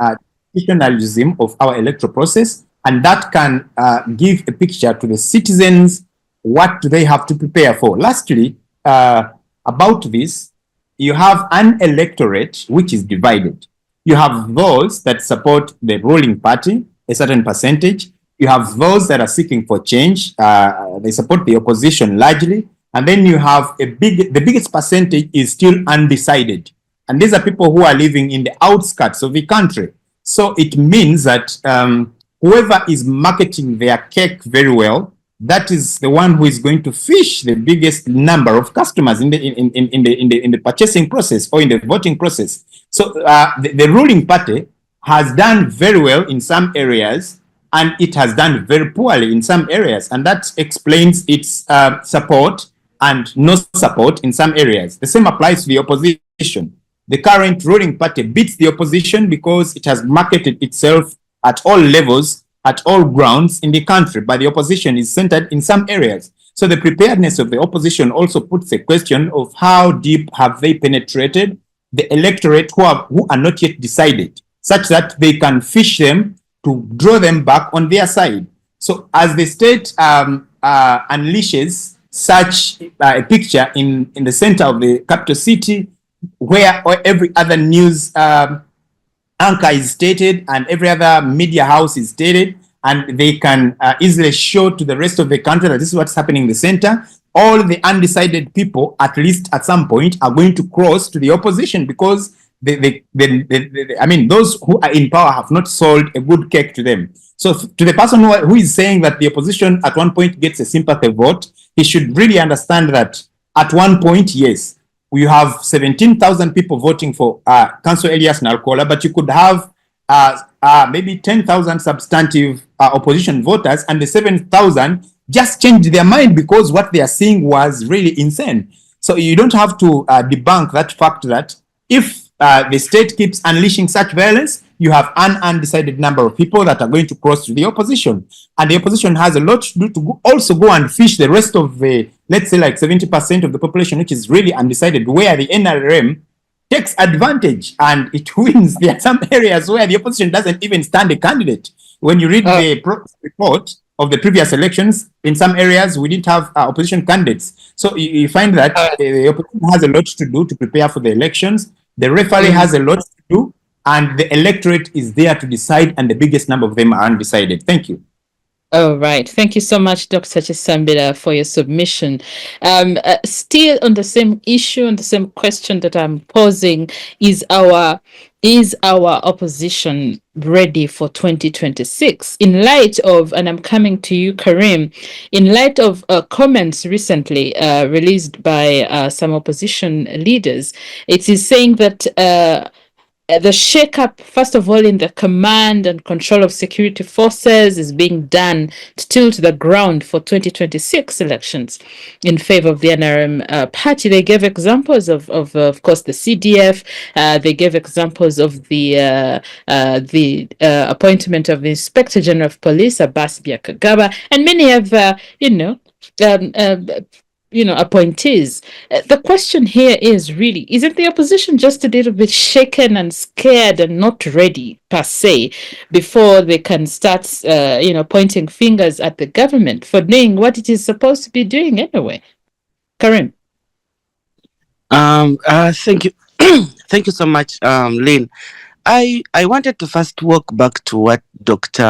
professionalism of our electoral process, and that can give a picture to the citizens. What do they have to prepare for? Lastly, about this, you have an electorate which is divided. You have those that support the ruling party, a certain percentage. You have those that are seeking for change. They support the opposition largely. And then you have the biggest percentage is still undecided. And these are people who are living in the outskirts of the country. So it means that whoever is marketing their cake very well, that is the one who is going to fish the biggest number of customers in the purchasing process or in the voting process. So the ruling party has done very well in some areas, and it has done very poorly in some areas, and that explains its support and no support in some areas. The same applies to the opposition. The current ruling party beats the opposition because it has marketed itself at all levels, at all grounds in the country, but the opposition is centered in some areas. So the preparedness of the opposition also puts a question of how deep have they penetrated the electorate who are not yet decided, such that they can fish them to draw them back on their side. So as the state unleashes such a picture in the center of the capital city, where every other news anchor is stated and every other media house is stated, and they can easily show to the rest of the country that this is what's happening in the center, all the undecided people, at least at some point, are going to cross to the opposition because those who are in power have not sold a good cake to them. So to the person who is saying that the opposition at one point gets a sympathy vote, he should really understand that at one point, yes, you have 17,000 people voting for Council Elias Narkola, but you could have maybe 10,000 substantive opposition voters, and the 7,000 just changed their mind because what they are seeing was really insane. So you don't have to debunk that fact that if the state keeps unleashing such violence, you have an undecided number of people that are going to cross to the opposition. And the opposition has a lot to do to also go and fish the rest of the, let's say like 70% of the population, which is really undecided, where the NRM takes advantage and it wins. There are some areas where the opposition doesn't even stand a candidate. When you read the report of the previous elections, in some areas we didn't have opposition candidates. So you find that the opposition has a lot to do to prepare for the elections. The referee has a lot to do, and the electorate is there to decide, and the biggest number of them are undecided. Thank you. All right. Thank you so much, Dr. Kisambira, for your submission. Still on the same issue and the same question that I'm posing, is our opposition ready for 2026 in light of, and I'm coming to you, Kharim, in light of comments recently released by some opposition leaders? It is saying that the shake-up, first of all, in the command and control of security forces is being done to tilt the ground for 2026 elections in favor of the NRM party. They gave examples of course, the CDF. They gave examples of the appointment of the Inspector General of Police, Abbas Byakagaba, and many other, um, uh, appointees. The question here is really, isn't the opposition just a little bit shaken and scared and not ready per se before they can start, pointing fingers at the government for doing what it is supposed to be doing anyway? Karim. Thank you. Thank you so much, Lynn. I wanted to first walk back to what Dr.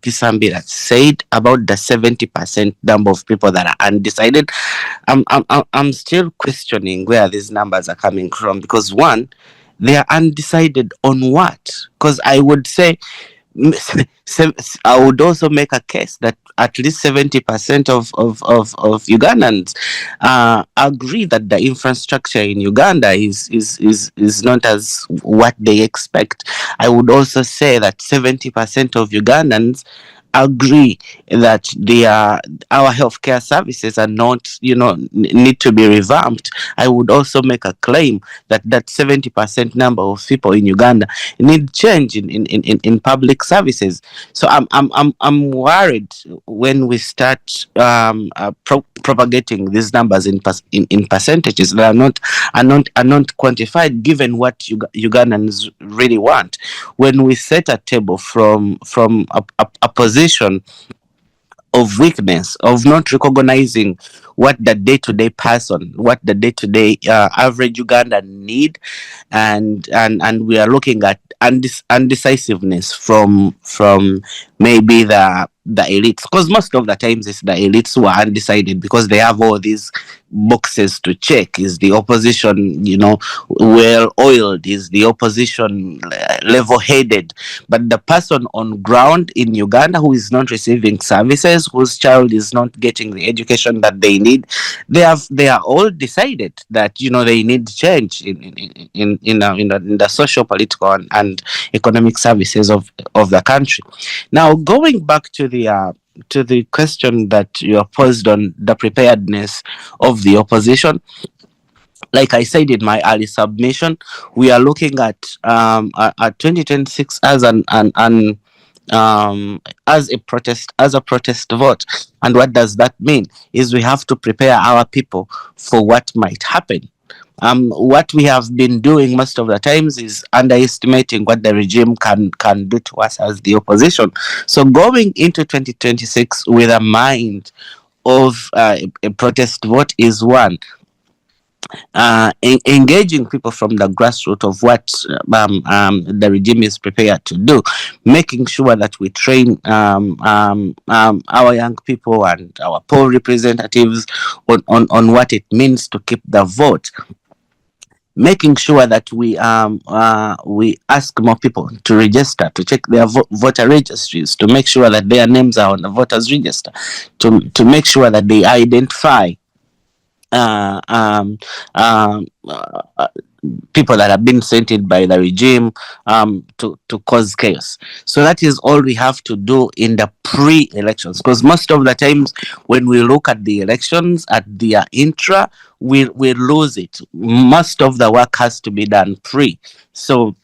Kisambira said about the 70% number of people that are undecided. I'm still questioning where these numbers are coming from, because one, they are undecided on what? Because I would say, I would also make a case that at least 70% of Ugandans agree that the infrastructure in Uganda is not as what they expect. I would also say that 70% of Ugandans agree that our healthcare services are not, need to be revamped. I would also make a claim that 70% number of people in Uganda need change in public services. So I'm worried when we start propagating these numbers in percentages that are not quantified, given what Ugandans really want. When we set a table from a position of weakness, of not recognizing what the day-to-day person, what the day-to-day average Ugandan need, and we are looking at undecisiveness from maybe the elites, because most of the times it's the elites who are undecided because they have all these boxes to check. Is the opposition, well oiled? Is the opposition level headed? But the person on ground in Uganda who is not receiving services, whose child is not getting the education that they need, they are all decided that they need change in the social, political, and economic services of the country. Now, going back to the question that you have posed on the preparedness of the opposition, like I said in my early submission, we are looking at 2026 as as a protest vote. And what does that mean? Is we have to prepare our people for what might happen. What we have been doing most of the times is underestimating what the regime can do to us as the opposition. So going into 2026 with a mind of a protest vote is one. Engaging people from the grassroots of what the regime is prepared to do, making sure that we train our young people and our poll representatives on what it means to keep the vote, making sure that we ask more people to register, to check their voter registries, to make sure that their names are on the voters register, to make sure that they identify people that have been sent in by the regime to cause chaos. So that is all we have to do in the pre-elections, because most of the times when we look at the elections at their intra, we lose it. Most of the work has to be done pre. So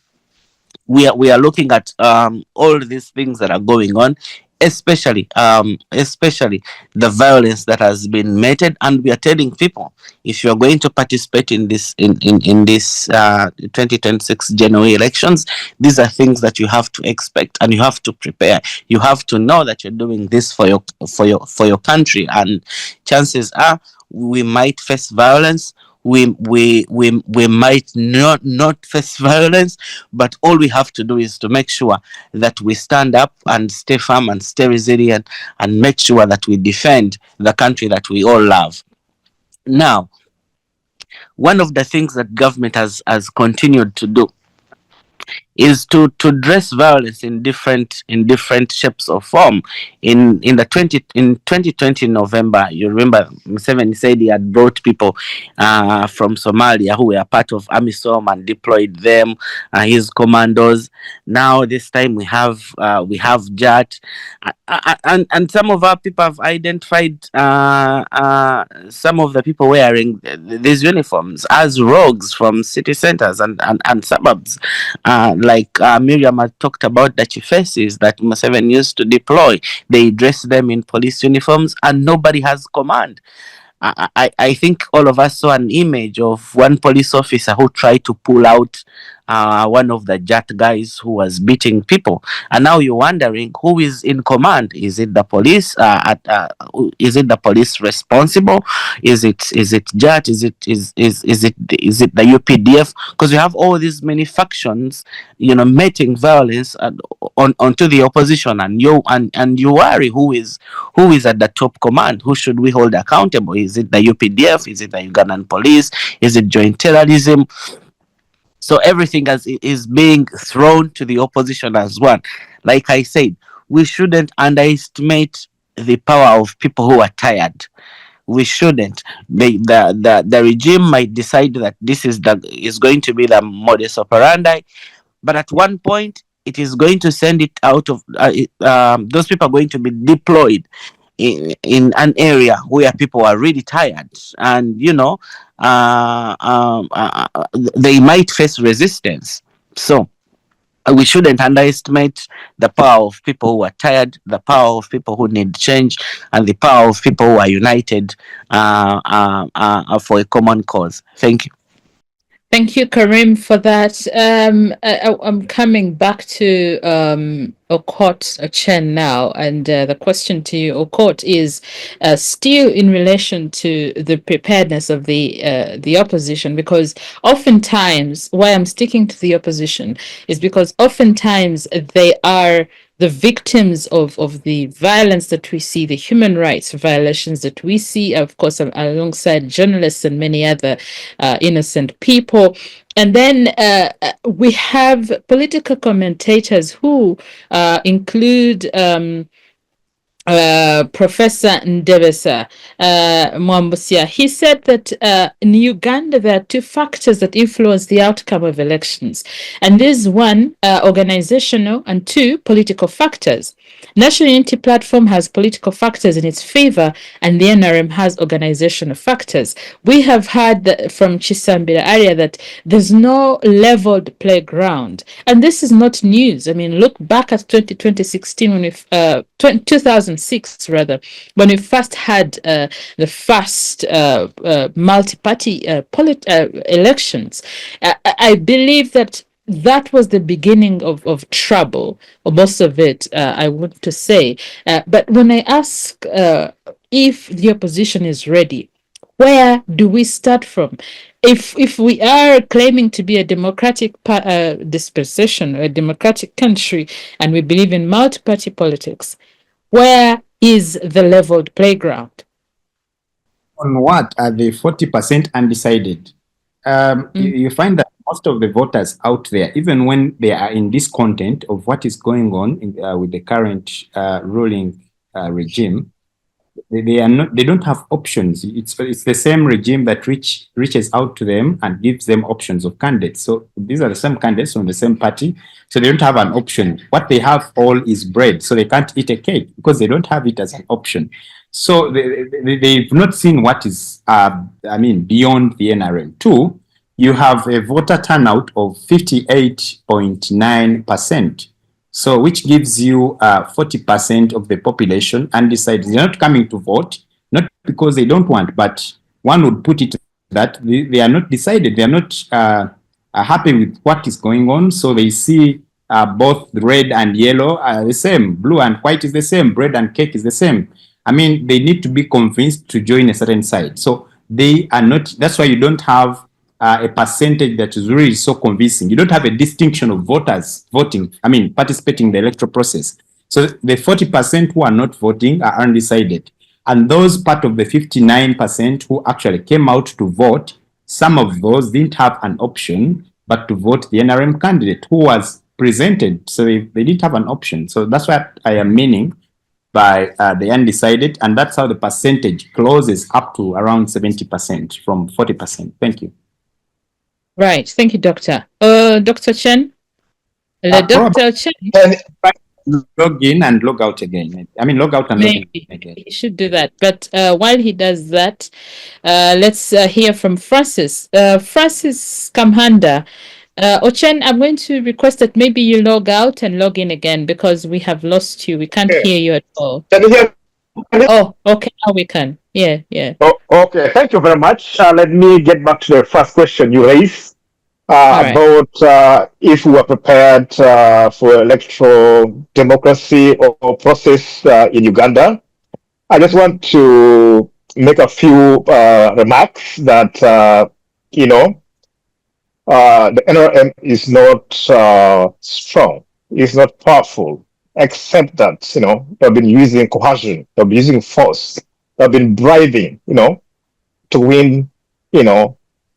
we are looking at all these things that are going on, especially the violence that has been meted, and we are telling people, if you are going to participate in this 2026 January elections, these are things that you have to expect and you have to prepare. You have to know that you're doing this for your country, and chances are we might face violence. We might not face violence, but all we have to do is to make sure that we stand up and stay firm and stay resilient and make sure that we defend the country that we all love. Now, one of the things that government has continued to do is to dress violence in different shapes or form. In 2020 November, you remember Museveni said he had brought people from Somalia who were part of AMISOM and deployed them, his commandos. Now this time we have JAT, and some of our people have identified some of the people wearing these uniforms as rogues from city centers and suburbs. Like Miriam had talked about the chief faces that Museveni used to deploy. They dress them in police uniforms and nobody has command. I think all of us saw an image of one police officer who tried to pull out one of the JAT guys who was beating people. And now you're wondering who is in command. Is it the police? Is it the police responsible? Is it JAT? Is it the UPDF? Because you have all these many factions, meting violence onto the opposition, and you worry who is at the top command. Who should we hold accountable? Is it the UPDF? Is it the Ugandan police? Is it joint terrorism? So everything is being thrown to the opposition as one. Like I said, we shouldn't underestimate the power of people who are tired. We shouldn't. The regime might decide that this is going to be the modus operandi, but at one point it is going to send it out of those people are going to be deployed in an area where people are really tired, and they might face resistance. So we shouldn't underestimate the power of people who are tired, the power of people who need change, and the power of people who are united for a common cause. Thank you. Thank you, Kharim, for that. I'm coming back to Ochen now, and the question to you, Okot, is still in relation to the preparedness of the opposition, because oftentimes, why I'm sticking to the opposition is because oftentimes they are the victims of the violence that we see, the human rights violations that we see, of course, alongside journalists and many other innocent people. And then we have political commentators who include Professor Ndebesa Mwambusia. He said that in Uganda there are two factors that influence the outcome of elections, and this is one, organizational, and two, political factors. National Unity Platform has political factors in its favor, and the NRM has organizational factors. We have heard from Kisambira area that there's no leveled playground, and this is not news. I mean, look back at 2016 when 2006 rather, when we first had the first multi-party elections. I believe that was the beginning of trouble, or most of it, I want to say. But when I ask if the opposition is ready, where do we start from? If we are claiming to be a democratic dispensation, a democratic country, and we believe in multi-party politics, where is the leveled playground? On what are the 40% undecided? You find that most of the voters out there, even when they are in discontent of what is going on with the current ruling regime, they don't have options. It's the same regime that reaches out to them and gives them options of candidates. So these are the same candidates from the same party, so they don't have an option. What they have all is bread, so they can't eat a cake because they don't have it as an option. So they've not seen what is beyond the NRM. Two, you have a voter turnout of 58.9%. So which gives you 40% of the population undecided. They're not coming to vote, not because they don't want, but one would put it that they are not decided. They are not happy with what is going on. So they see both red and yellow are the same, blue and white is the same, bread and cake is the same. I mean, they need to be convinced to join a certain side. So they are not, that's why you don't have a percentage that is really so convincing. You don't have a distinction of voters participating in the electoral process. So the 40% who are not voting are undecided. And those part of the 59% who actually came out to vote, some of those didn't have an option but to vote the NRM candidate who was presented. So they didn't have an option. So that's what I am meaning by the undecided, and that's how the percentage closes up to around 70% from 40%. Thank you. Right. Thank you, Doctor. Dr. Chen? Dr. Chen? Log in and log out again. I mean, log out and log in again. He should do that. But while he does that, let's hear from Francis. Francis Kamuhanda. Ochen, I'm going to request that maybe you log out and log in again because we have lost you. We can't hear you at all. Can you hear me? Oh, okay. Now we can. Yeah. Oh, okay. Thank you very much. Let me get back to the first question you raised about if we are prepared for electoral democracy or process in Uganda. I just want to make a few remarks that, the NRM is not strong, it's not powerful, except that, they've been using coercion, they've been using force, they've been bribing, to win,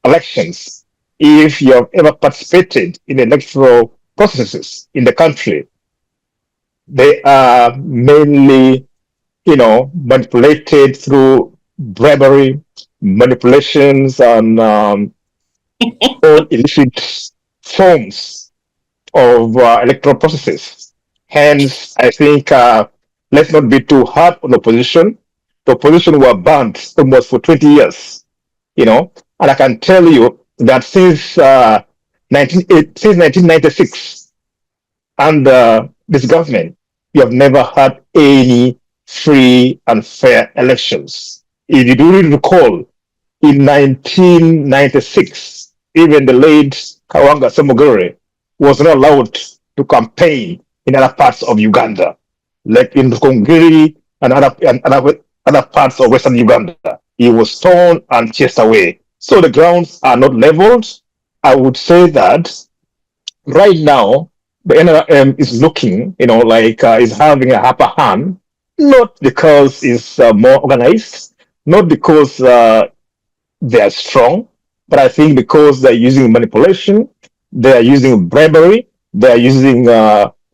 elections. If you have ever participated in electoral processes in the country, they are mainly, manipulated through bribery, manipulations, and all illicit forms of electoral processes. Hence, I think let's not be too hard on the opposition. The opposition were banned almost for 20 years, and I can tell you that since 1996, under this government, we have never had any free and fair elections. If you do recall, in 1996, even the late Kawanga was not allowed to campaign in other parts of Uganda, like in Kongiri and other parts of Western Uganda. He was stoned and chased away. So the grounds are not leveled. I would say that right now, the NRM is looking, like is having a upper hand, not because it's more organized, not because they are strong, but I think because they're using manipulation, they're using bribery, they're using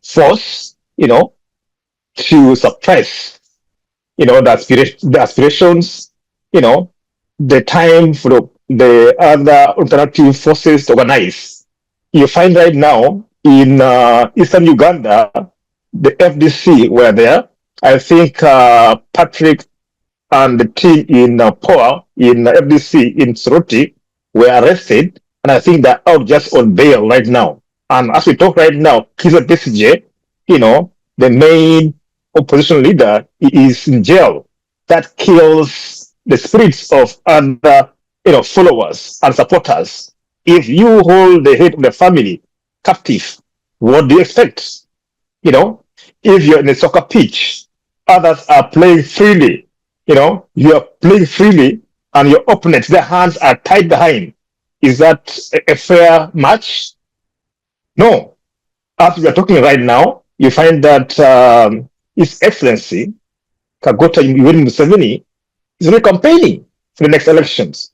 force, to suppress, the aspirations, the time for the other alternative forces to organize. You find right now in Eastern Uganda, the FDC were there. I think Patrick and the team in Poa, in FDC in Soroti, were arrested, and I think they're out just on bail right now. And as we talk right now, Kizza Besigye, the main opposition leader, is in jail. That kills the spirits of other, followers and supporters. If you hold the head of the family captive, what do you expect? If you're in a soccer pitch, others are playing freely. You are playing freely, and your opponents, their hands are tied behind. Is that a fair match? No. As we are talking right now, you find that His Excellency Kagota Yoweri Museveni is really campaigning for the next elections.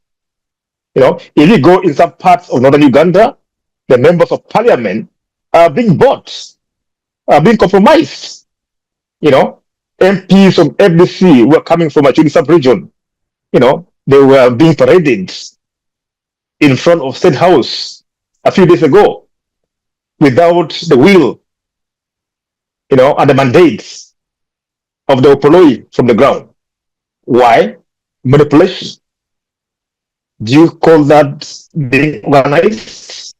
If you go in some parts of northern Uganda, the members of parliament are being bought, are being compromised. MPs from FDC were coming from Acholi sub-region. They were being paraded in front of State House a few days ago without the will, and the mandates of the Opoloi from the ground. Why? Manipulation. Do you call that being organized?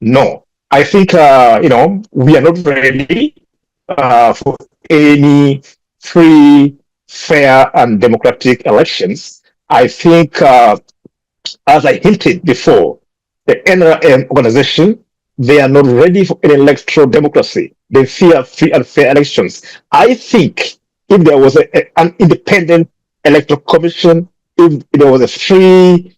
No. I think, we are not ready for any free, fair, and democratic elections. I think, as I hinted before, the NRM organization, they are not ready for any electoral democracy. They fear free and fair elections. I think if there was an independent electoral commission, if there was a free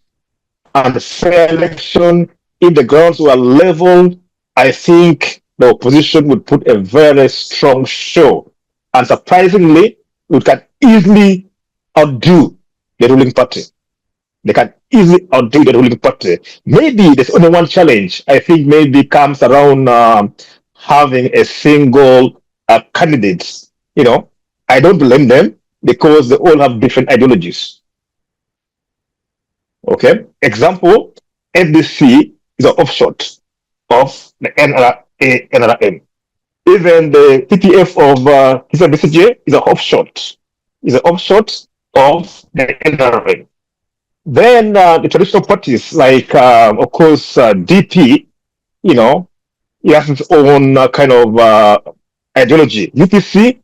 and fair election, if the grounds were leveled, I think the opposition would put a very strong show. And surprisingly, we can easily outdo the ruling party. they can easily outdo the ruling party. Maybe there's only one challenge. I think maybe comes around having a single candidate. You know, I don't blame them because they all have different ideologies. Okay, example, FDC is an offshoot of the NRM. Even the TPF of Kisambira is an offshoot. Is an offshoot of the NRM. Then the traditional parties like, of course, DP, you know, it has its own kind of ideology. UPC,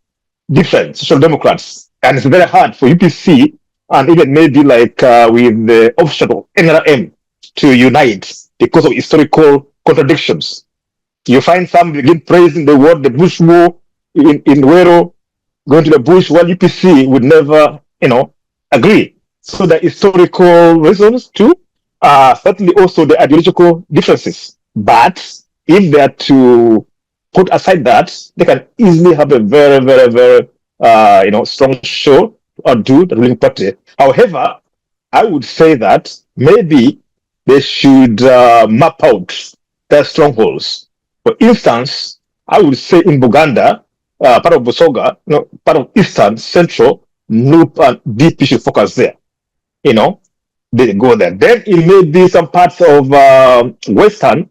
different, Social Democrats. And it's very hard for UPC and even maybe like with the offshoot of NRM to unite because of historical contradictions. You find some begin praising the word the Bush war in Wero, going to the Bush, while UPC would never, you know, agree. So the historical reasons too, certainly also the ideological differences. But if they are to put aside that, they can easily have a very, very, very, you know, strong show or do the ruling party. However, I would say that maybe they should map out their strongholds. For instance, I would say in Buganda, part of Busoga, you know, part of Eastern, Central, Loop, and DP should focus there. You know, they go there. Then it may be some parts of Western.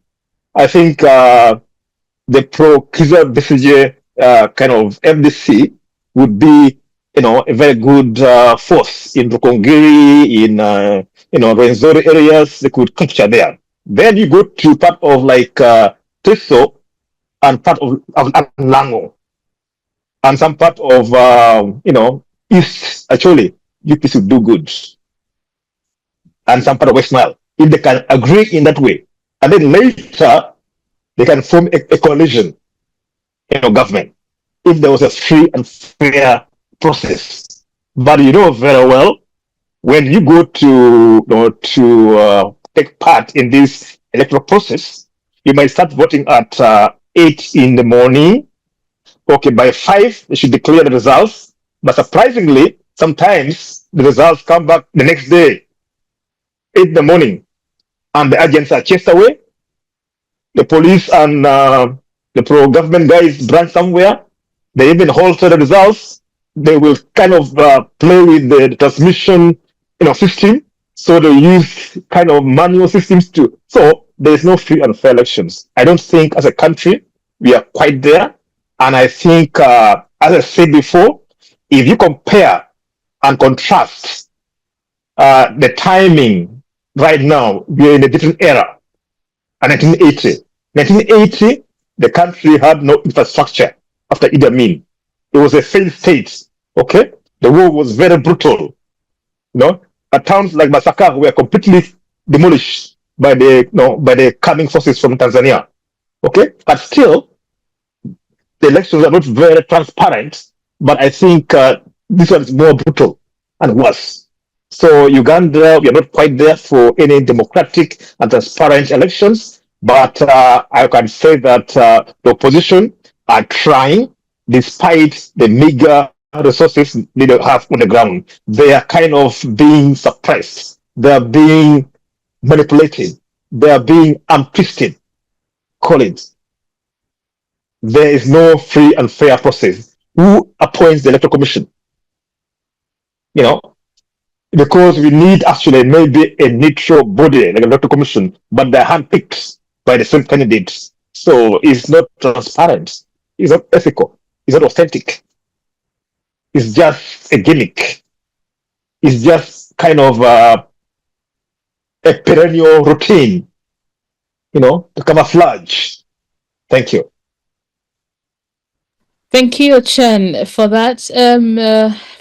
I think the pro-Kisambira kind of FDC would be, you know, a very good force in Rukongiri, in you know, Rwenzori areas. They could capture there. Then you go to part of like Teso and part of Lango and some part of you know, East. Actually, UPC would do good, and some part of West Nile if they can agree in that way, and then later they can form a coalition, you know, government if there was a free and fair process. But you know very well when you go to, you know, to take part in this electoral process, you might start voting at 8 in the morning. Okay, by 5 they should declare the results. But surprisingly, sometimes the results come back the next day, 8 in the morning, and the agents are chased away. The police and the pro-government guys run somewhere. They even alter the results. They will kind of play with the transmission, you know, system. So they use kind of manual systems too. So there is no free and fair elections. I don't think as a country we are quite there. And I think, as I said before, if you compare and contrast the timing right now, we are in a different era. 1980. 1980, the country had no infrastructure after Idi Amin. It was a failed state. Okay, the war was very brutal. You know, towns like Masaka were completely demolished by the, you know, by the coming forces from Tanzania. Okay, but still, the elections are not very transparent. But I think this one is more brutal and worse. So Uganda, we are not quite there for any democratic and transparent elections. But I can say that the opposition are trying, despite the meager resources they have on the ground. They are kind of being suppressed. They are being manipulated. They are being twisted. Call it. There is no free and fair process. Who appoints the Electoral Commission? You know, because we need actually maybe a neutral body like an Electoral Commission, but they're handpicked by the same candidates. So it's not transparent. It's not ethical. It's not authentic. It's just a gimmick. It's just kind of a perennial routine, you know, to camouflage. Thank you. Thank you, Ochen, for that.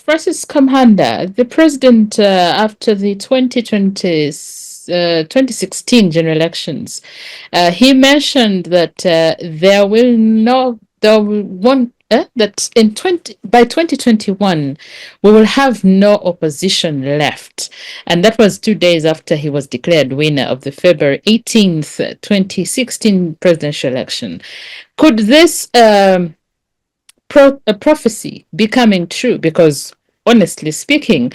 Francis Kamuhanda, the president, after the 2016 general elections, he mentioned that there will not, there won't, that by 2021 we will have no opposition left, and that was 2 days after he was declared winner of the February 18th, 2016 presidential election. Could this prophecy becoming true? Because honestly speaking,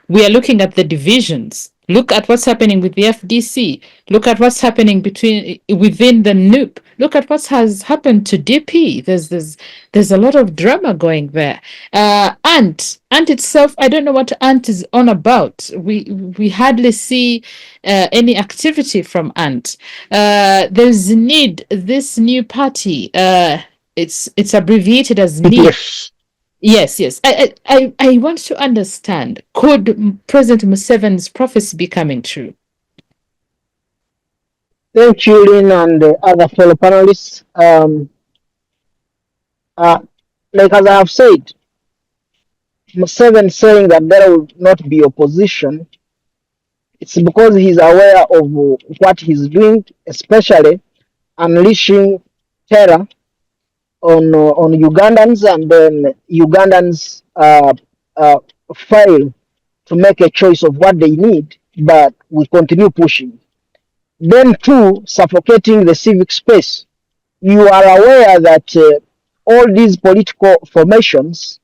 we are looking at the divisions Look at what's happening with the FDC. Look at what's happening within the NUP. Look at what has happened to DP. There's a lot of drama going there. Ant itself, I don't know what Ant is on about. We hardly see any activity from Ant. There's need this new party. It's abbreviated as NEED. Yes. Yes. I want to understand, could President Museveni's prophecy be coming true? Thank you, Lynn, and other fellow panelists. Like as I have said, Museveni saying that there will not be opposition, it's because he's aware of what he's doing, especially unleashing terror on Ugandans, and then Ugandans fail to make a choice of what they need, but we continue pushing. Then two, suffocating the civic space. You are aware that all these political formations,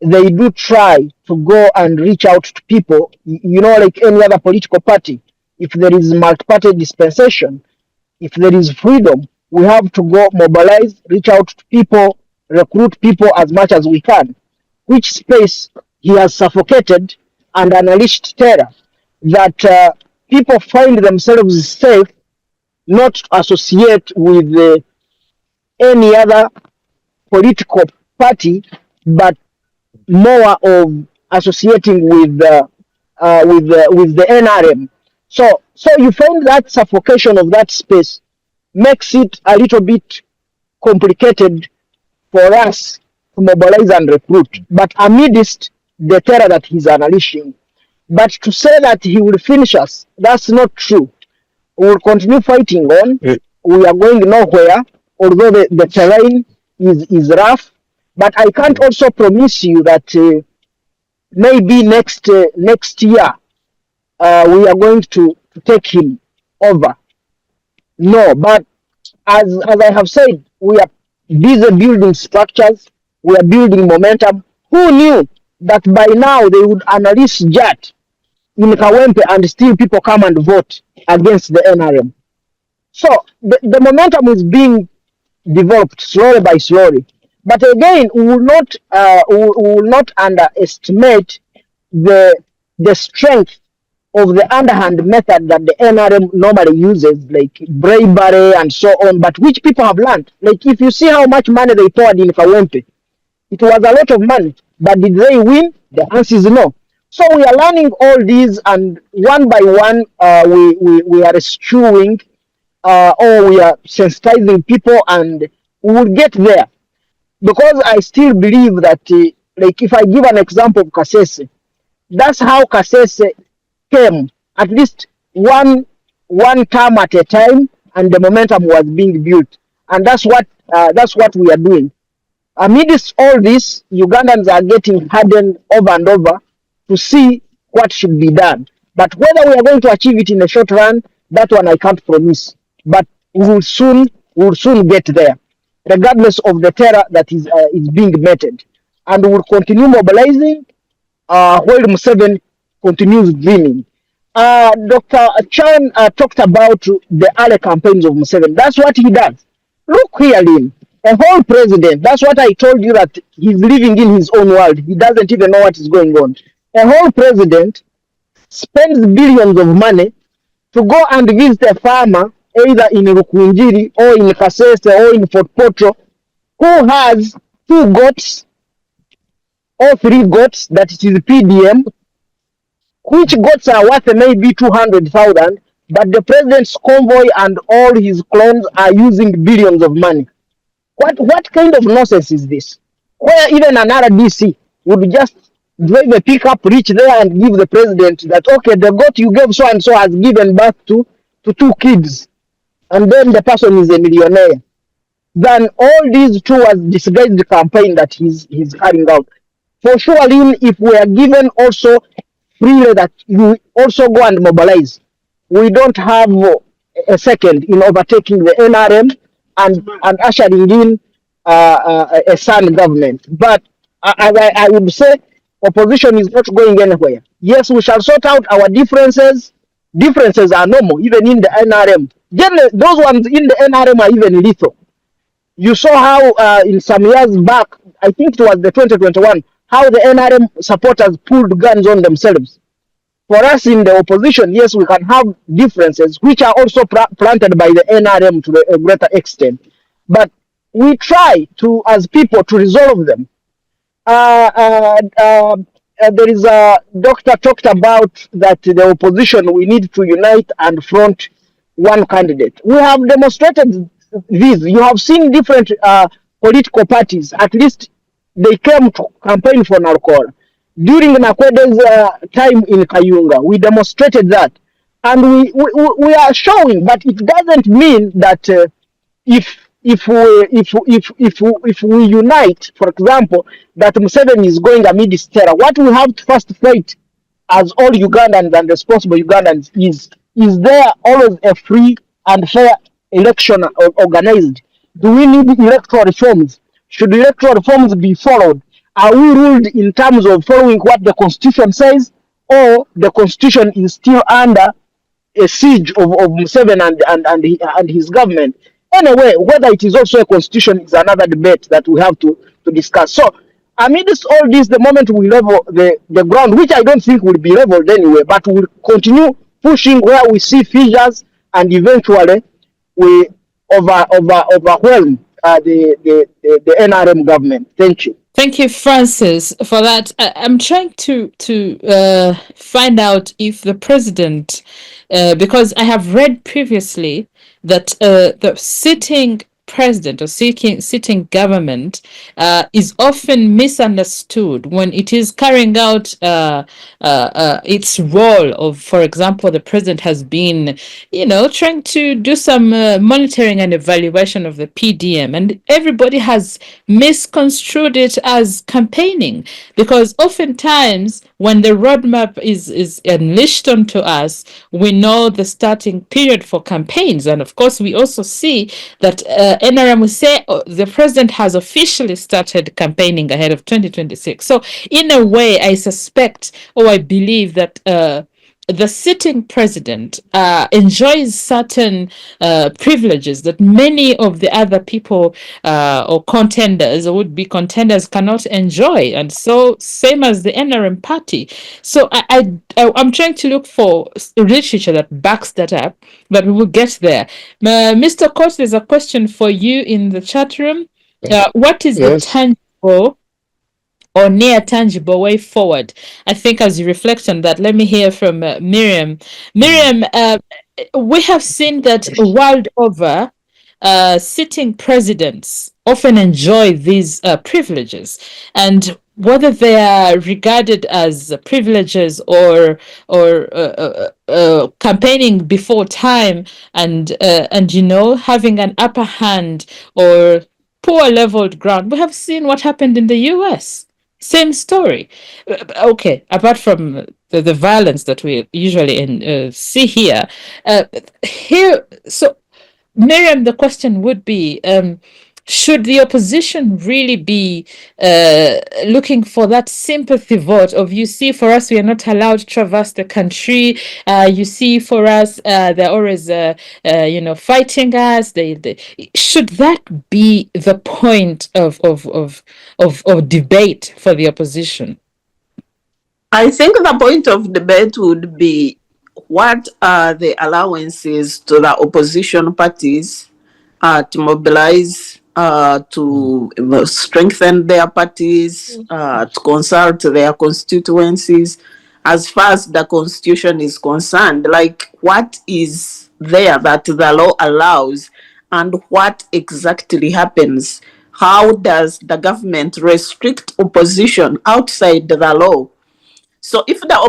they do try to go and reach out to people, like any other political party. If there is multi-party dispensation, if there is freedom, we have to go mobilize, reach out to people, recruit people as much as we can. Which space he has suffocated and unleashed terror, that people find themselves safe not to associate with any other political party, but more of associating with the NRM. So you find that suffocation of that space makes it a little bit complicated for us to mobilize and recruit. But amidst the terror that he's unleashing, but to say that he will finish us, that's not true. We will continue fighting on. We are going nowhere, although the terrain is rough. But I can't also promise you that maybe next year we are going to take him over. No, but as I have said, we are busy building structures. We are building momentum. Who knew that by now they would unleash JAT in Kawempe and still people come and vote against the NRM? So the momentum is being developed slowly by slowly. But again, we will not underestimate the strength of the underhand method that the NRM normally uses, like bribery and so on, but which people have learned. Like if you see how much money they poured in Kawempe, it was a lot of money, but did they win? The answer is no. So we are learning all these, and one by one, we are eschewing, or we are sensitizing people, and we will get there. Because I still believe that, like if I give an example of Kasese, that's how Kasese came, at least one term at a time, and the momentum was being built, and that's what we are doing. Amidst all this, Ugandans are getting hardened over and over to see what should be done. But whether we are going to achieve it in the short run, that one I can't promise. But we will soon get there, regardless of the terror that is being meted, and we will continue mobilizing while Museveni continues dreaming. Dr. Chan talked about the early campaigns of Museveni. That's what he does. Look here, Lynn. A whole president, that's what I told you, that he's living in his own world. He doesn't even know what is going on. A whole president spends billions of money to go and visit a farmer, either in Rukunjiri or in Kasese or in Fort Potro, who has 2 goats or 3 goats, that is PDM, which goats are worth maybe 200,000, but the president's convoy and all his clones are using billions of money. What kind of nonsense is this? Where even an RDC would just drive a pickup, reach there and give the president that, okay, the goat you gave so and so has given birth to 2 kids, and then the person is a millionaire. Then all these 2 was disguised campaign that he's carrying out. For sure, Lynn, if we are given also freely that you also go and mobilize, we don't have a second in overtaking the NRM and ushering in a sound government. But as I would say, opposition is not going anywhere. Yes, we shall sort out our differences. Differences are normal, even in the NRM. Generally, those ones in the NRM are even lethal. You saw how in some years back, I think it was the 2021, how the NRM supporters pulled guns on themselves. For us in the opposition, yes, we can have differences, which are also planted by the NRM to a greater extent. But we try to, as people, to resolve them. There is a doctor talked about that the opposition, we need to unite and front one candidate. We have demonstrated this. You have seen different political parties. At least they came to campaign for Narkora. During Nakwede's time in Kayunga, we demonstrated that. And we are showing, but it doesn't mean that if we unite, for example, that Museveni is going amidst terror, what we have to first fight as all Ugandans and responsible Ugandans is there always a free and fair election organized? Do we need electoral reforms? Should electoral reforms be followed? Are we ruled in terms of following what the constitution says, or the constitution is still under a siege of Museveni and his government? Anyway, whether it is also a constitution is another debate that we have to discuss. So, amidst all this, the moment we level the ground, which I don't think will be leveled anyway, but we'll continue pushing where we see fissures, and eventually we overwhelm the NRM government. Thank you. Thank you, Francis, for that. I'm trying to find out if the president, because I have read previously that the sitting president or sitting government is often misunderstood when it is carrying out its role of, for example, the president has been, trying to do some monitoring and evaluation of the PDM, and everybody has misconstrued it as campaigning, because oftentimes when the roadmap is unleashed onto us, we know the starting period for campaigns, and of course we also see that NRM will say the president has officially started campaigning ahead of 2026. So in a way, I suspect, or I believe that the sitting president enjoys certain privileges that many of the other people or contenders or would-be contenders cannot enjoy, and so same as the NRM party. So I'm trying to look for literature that backs that up, but we will get there. Mr. Coach, there's a question for you in the chat room. What is the tangible or near tangible way forward? I think as you reflect on that, let me hear from Miriam. Miriam, we have seen that world over, sitting presidents often enjoy these privileges, and whether they are regarded as privileges or campaigning before time, and having an upper hand or poor leveled ground. We have seen what happened in the US. Same story. Okay, apart from the violence that we usually see here. So, Miriam, the question would be, should the opposition really be looking for that sympathy vote of, you see, for us, we are not allowed to traverse the country. You see, for us, they're always, fighting us. Should that be the point of debate for the opposition? I think the point of debate would be, what are the allowances to the opposition parties to mobilize, to strengthen their parties, to consult their constituencies, as far as the constitution is concerned? Like, what is there that the law allows, and what exactly happens? How does the government restrict opposition outside the law? So if the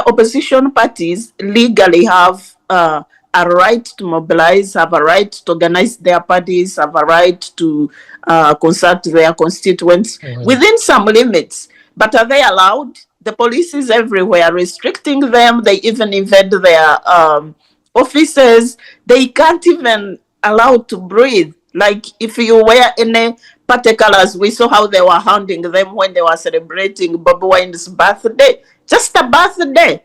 opposition parties legally have a right to mobilize, have a right to organize their parties, have a right to consult their constituents within some limits. But are they allowed? The police is everywhere restricting them. They even invade their offices. They can't even allow to breathe. Like if you wear any party colors, we saw how they were hounding them when they were celebrating Bobi Wine's birthday. Just a birthday.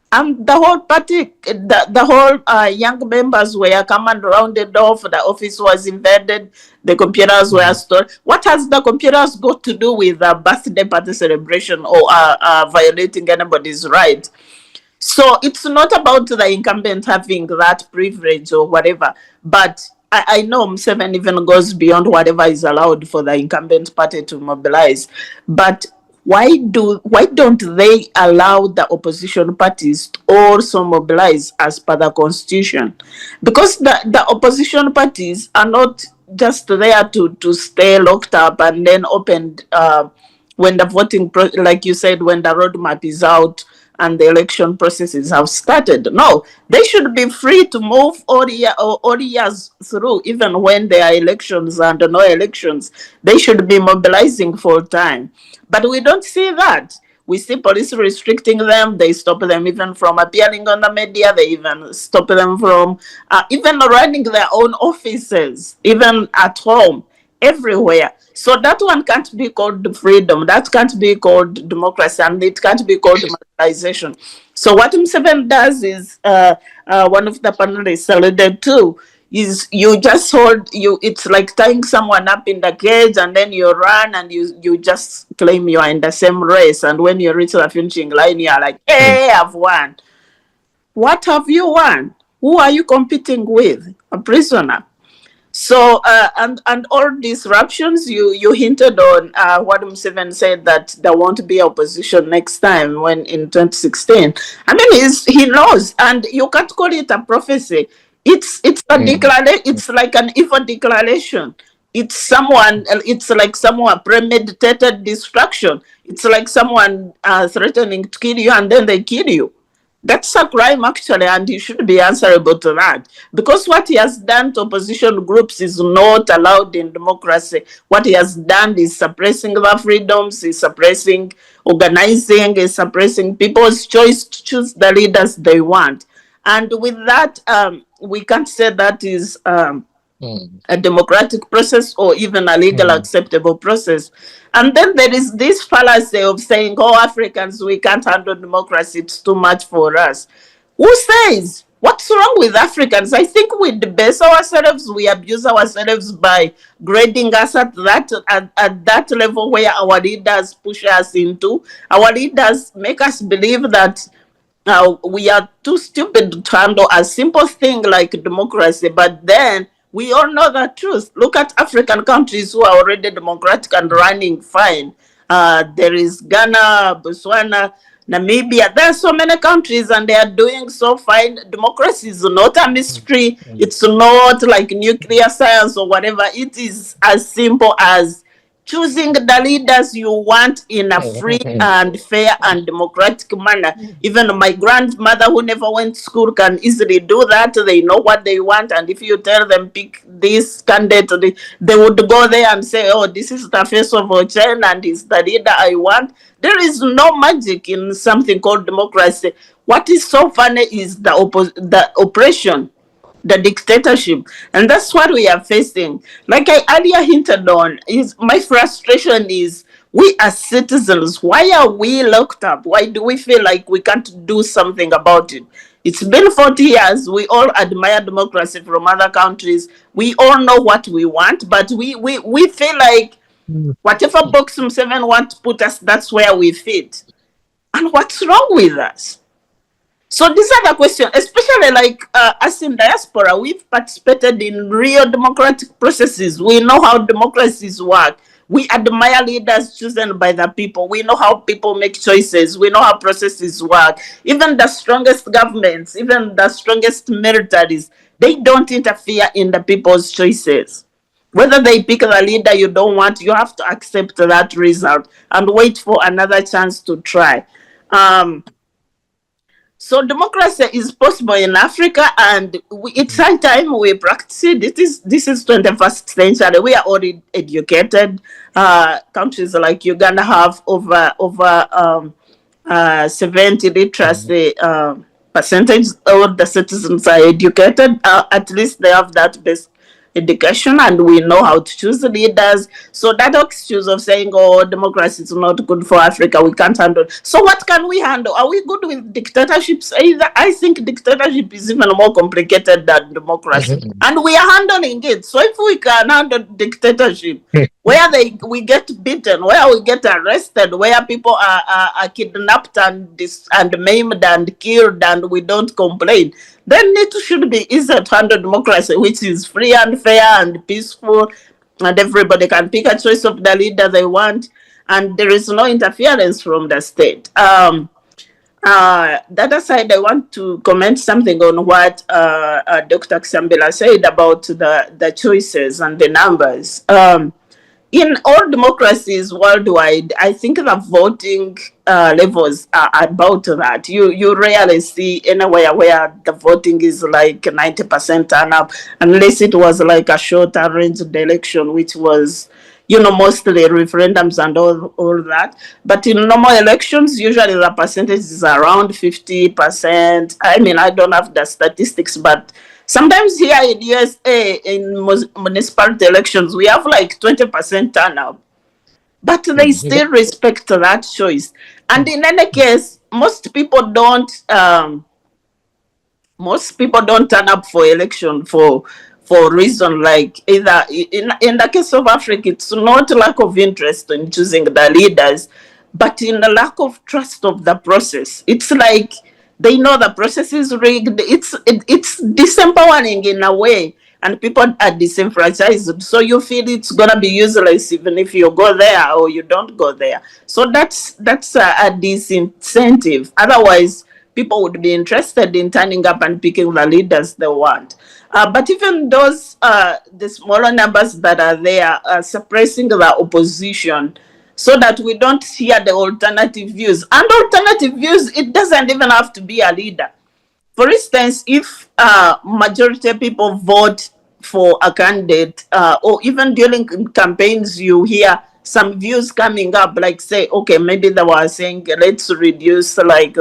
And the whole party, the whole young members were coming rounded off. The office was invaded. The computers were stolen. What has the computers got to do with a birthday party celebration or violating anybody's right? So it's not about the incumbent having that privilege or whatever, but I know M7 even goes beyond whatever is allowed for the incumbent party to mobilize. But why don't they allow the opposition parties to also mobilize as per the constitution? Because the opposition parties are not just there to stay locked up and then opened when the voting, like you said, when the roadmap is out and the election processes have started. No, they should be free to move all years through, even when there are elections and no elections. They should be mobilizing full time. But we don't see that. We see police restricting them. They stop them even from appearing on the media. They even stop them from even running their own offices, even at home, everywhere. So that one can't be called freedom. That can't be called democracy, and it can't be called mobilization. So what M7 does is, one of the panelists alluded to, is you just hold you. It's like tying someone up in the cage, and then you run, and you just claim you are in the same race. And when you reach the finishing line, you are like, "Hey, I've won." What have you won? Who are you competing with? A prisoner. So and all disruptions, you hinted on what M7 said, that there won't be opposition next time when in 2016. I mean, he knows, and you can't call it a prophecy. It's a declaration. It's like an evil declaration. It's like someone premeditated destruction. It's like someone threatening to kill you and then they kill you. That's a crime, actually, and he should be answerable to that. Because what he has done to opposition groups is not allowed in democracy. What he has done is suppressing their freedoms, is suppressing organizing, is suppressing people's choice to choose the leaders they want. And with that, we can't say that is a democratic process or even a legal acceptable process. And then there is this fallacy of saying, oh, Africans, we can't handle democracy, it's too much for us. Who says? What's wrong with Africans? I think we debase ourselves, we abuse ourselves by grading us at that level where our leaders push us into. Our leaders make us believe that we are too stupid to handle a simple thing like democracy, but then we all know the truth. Look at African countries who are already democratic and running fine. There is Ghana, Botswana, Namibia. There are so many countries and they are doing so fine. Democracy is not a mystery. It's not like nuclear science or whatever. It is as simple as choosing the leaders you want in a free and fair and democratic manner. Even my grandmother, who never went to school, can easily do that. They know what they want, and if you tell them pick this candidate, they would go there and say, oh, this is the face of Ochen and he's the leader I want. There is no magic in something called democracy. What is so funny is the oppression, the dictatorship, and that's what we are facing. Like I earlier hinted on, is my frustration is, we as citizens, why are we locked up? Why do we feel like we can't do something about it? It's been 40 years. We all admire democracy from other countries. We all know what we want, but we feel like whatever box M7 want to put us, that's where we fit. And what's wrong with us? So these are the questions, especially like us in diaspora. We've participated in real democratic processes. We know how democracies work. We admire leaders chosen by the people. We know how people make choices. We know how processes work. Even the strongest governments, even the strongest militaries, they don't interfere in the people's choices. Whether they pick the leader you don't want, you have to accept that result and wait for another chance to try. So democracy is possible in Africa, and it's high time we practice it. This is 21st century. We are already educated. Countries like Uganda have over 70 literacy percentage of the citizens are educated. At least they have that basic education, and we know how to choose leaders. So that excuse of saying, oh, democracy is not good for Africa, we can't handle. So what can we handle? Are we good with dictatorships? I think dictatorship is even more complicated than democracy. And we are handling it. So if we can handle dictatorship, where we get beaten, where we get arrested, where people are kidnapped and maimed and killed, and we don't complain, then it should be easier to handle democracy, which is free and fair and peaceful, and everybody can pick a choice of the leader they want, and there is no interference from the state. That aside, I want to comment something on what Dr. Kisambira said about the choices and the numbers. In all democracies worldwide, I think the voting levels are about that. You rarely see anywhere where the voting is like 90% turn up, unless it was like a short arranged election, which was, mostly referendums and all that. But in normal elections, usually the percentage is around 50%. I mean, I don't have the statistics, but sometimes here in USA, in municipal elections, we have like 20% turnout. But they still respect that choice. And in any case, most people don't turn up for election for reason like either in the case of AFRICC, it's not lack of interest in choosing the leaders, but in the lack of trust of the process. It's like they know the process is rigged. It's disempowering in a way, and people are disenfranchised. So you feel it's gonna be useless even if you go there or you don't go there. So that's a disincentive. Otherwise, people would be interested in turning up and picking the leaders they want. But even those, the smaller numbers that are there, suppressing the opposition so that we don't hear the alternative views. And alternative views, it doesn't even have to be a leader. For instance, if majority of people vote for a candidate, or even during campaigns, you hear some views coming up, like say, okay, maybe they were saying, let's reduce like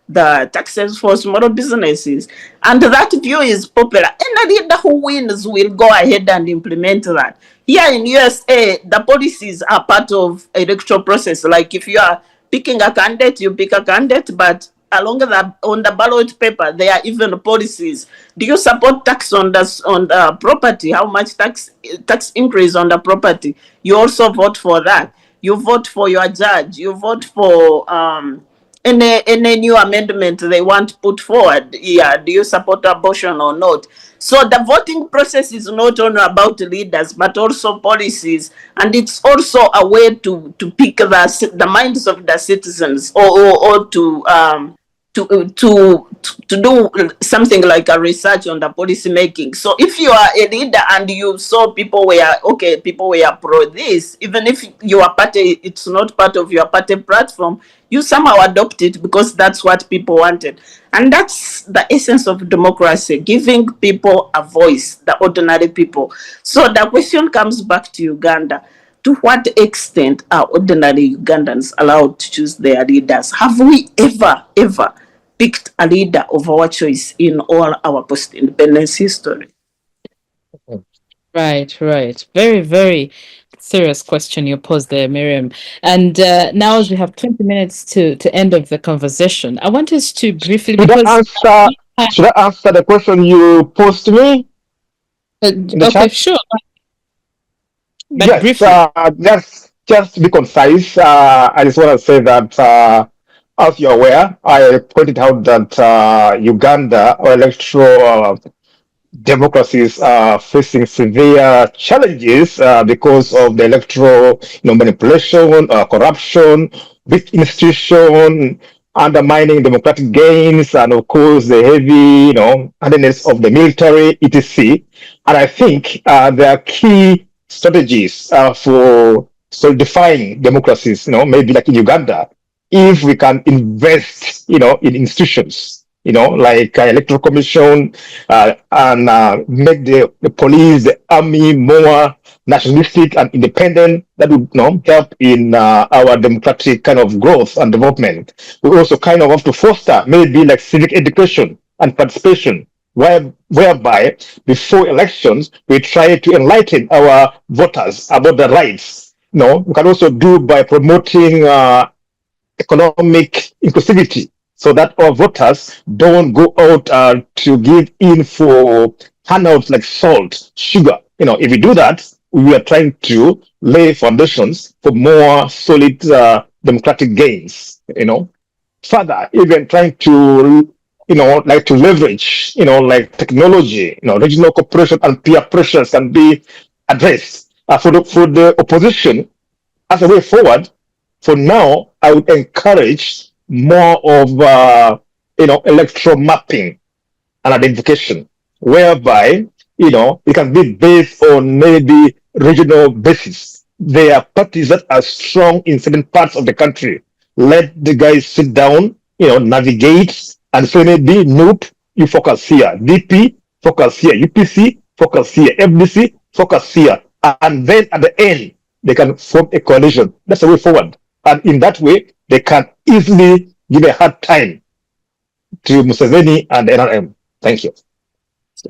the taxes for small businesses, and that view is popular. And a leader who wins will go ahead and implement that. Here in USA, the policies are part of electoral process. Like if you are picking a candidate, you pick a candidate, but along on the ballot paper, there are even policies. Do you support tax on the property? How much tax increase on the property? You also vote for that. You vote for your judge. You vote for any new amendment they want put forward. Yeah, do you support abortion or not? So the voting process is not only about leaders, but also policies, and it's also a way to pick the minds of the citizens, or to do something like a research on the policy making. So if you are a leader and you saw people were pro this, even if your party, it's not part of your party platform, you somehow adopt it because that's what people wanted. And that's the essence of democracy, giving people a voice, the ordinary people. So the question comes back to Uganda. To what extent are ordinary Ugandans allowed to choose their leaders? Have we ever picked a leader of our choice in all our post-independence history? Right. Very, very serious question you posed there, Miriam. And now as we have 20 minutes to end of the conversation, I want us to briefly... Should I answer the question you posed to me? Okay, chat? Sure. But yes, briefly. Just to be concise, I just want to say that as you're aware, I pointed out that Uganda or electoral democracies are facing severe challenges because of the electoral manipulation, corruption, weak institution, undermining democratic gains, and of course the heavy handedness of the military, etc. And I think there are key strategies for solidifying democracies, maybe like in Uganda, if we can invest in institutions, like electoral commission, and make the police, the army more nationalistic and independent. That would help in our democratic kind of growth and development. We also kind of have to foster maybe like civic education and participation whereby before elections we try to enlighten our voters about the rights. We can also do by promoting economic inclusivity so that our voters don't go out to give in for handouts like salt, sugar. If we do that, we are trying to lay foundations for more solid democratic gains. Further, even trying to like to leverage like technology, regional cooperation and peer pressures can be addressed for the opposition as a way forward. For now, I would encourage more of electoral mapping and identification, whereby it can be based on maybe regional basis. There are parties that are strong in certain parts of the country. Let the guys sit down, navigate, and say maybe NUP, you focus here, DP, focus here, UPC, focus here, FDC, focus here, and then at the end they can form a coalition. That's the way forward. And in that way, they can easily give a hard time to Museveni and NRM. Thank you.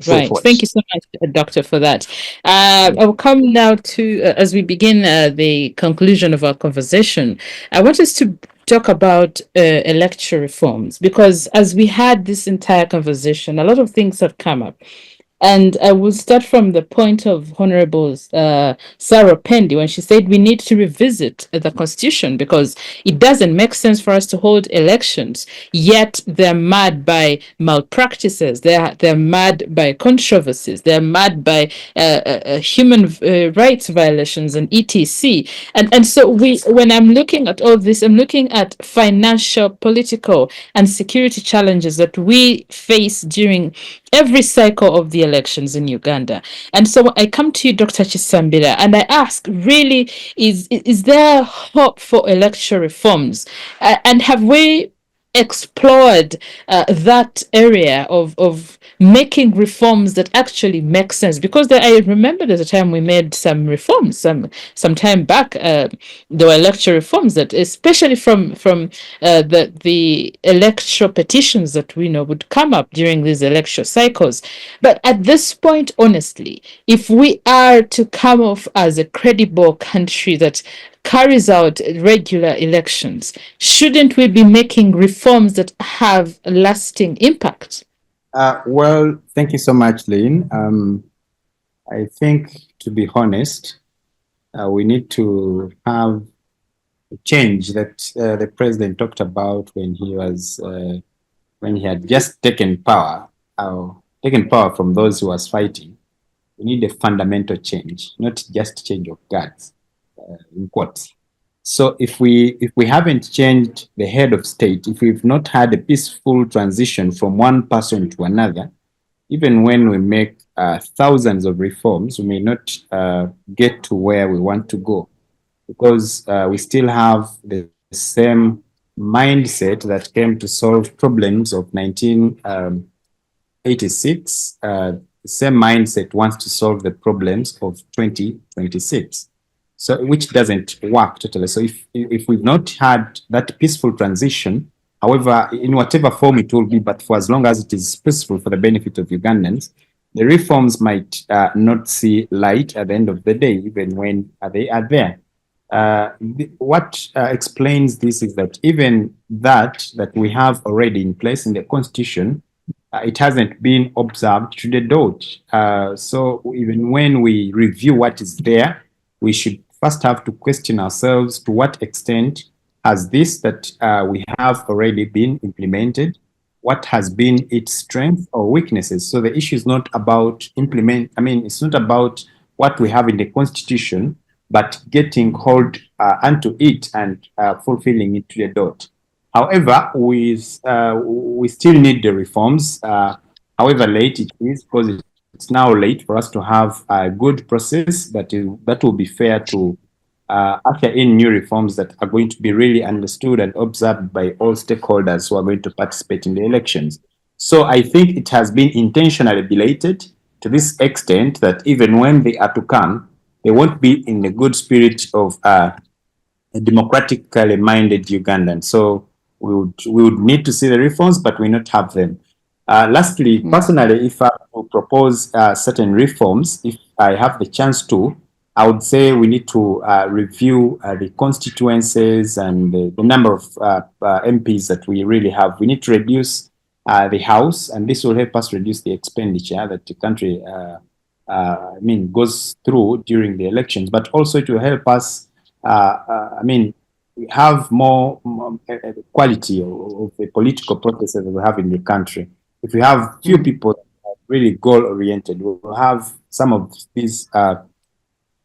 Right. Thank you so much, Doctor, for that. I will come now to, as we begin the conclusion of our conversation, I want us to talk about electoral reforms, because as we had this entire conversation, a lot of things have come up. And I will start from the point of Honorable Sarah Pendi when she said we need to revisit the Constitution because it doesn't make sense for us to hold elections, yet they're marred by malpractices, they're marred by controversies, they're marred by human rights violations and etc. And so when I'm looking at all this, I'm looking at financial, political, and security challenges that we face during every cycle of the elections in Uganda. And so I come to you, Dr. Kisambira, and I ask, really, is there hope for electoral reforms? And have we explored that area of making reforms that actually make sense? Because I remember there's a time we made some reforms some time back. There were electoral reforms that, especially from the electoral petitions that we know would come up during these electoral cycles. But at this point, honestly, if we are to come off as a credible country that carries out regular elections, shouldn't we be making reforms that have lasting impact? Well, thank you so much, Lynn. I think, to be honest, we need to have a change that the president talked about when he had just taken power from those who was fighting. We need a fundamental change, not just change of guards. In quotes. So if we haven't changed the head of state, if we've not had a peaceful transition from one person to another, even when we make thousands of reforms, we may not get to where we want to go, because we still have the same mindset that came to solve problems of 1986. The same mindset wants to solve the problems of 2026. So, which doesn't work totally. So if we've not had that peaceful transition, however, in whatever form it will be, but for as long as it is peaceful for the benefit of Ugandans, the reforms might not see light at the end of the day, even when they are there. What explains this is that even that we have already in place in the Constitution, it hasn't been observed to the dot. So even when we review what is there, we should first have to question ourselves to what extent has this that we have already been implemented, what has been its strength or weaknesses. So the issue is not about it's not about what we have in the Constitution, but getting hold onto it and fulfilling it to the dot. However, we still need the reforms, however late it is, because it's now late for us to have a good process that will be fair to usher in new reforms that are going to be really understood and observed by all stakeholders who are going to participate in the elections. So I think it has been intentionally belated to this extent that even when they are to come, they won't be in the good spirit of a democratically minded Ugandan. So we would need to see the reforms, but we not have them. Lastly, personally, if I would propose certain reforms, if I have the chance to, I would say we need to review the constituencies and the number of MPs that we really have. We need to reduce the House, and this will help us reduce the expenditure that the country goes through during the elections, but also to help us, have more quality of the political processes that we have in the country. If we have few people that are really goal-oriented, we will have some of these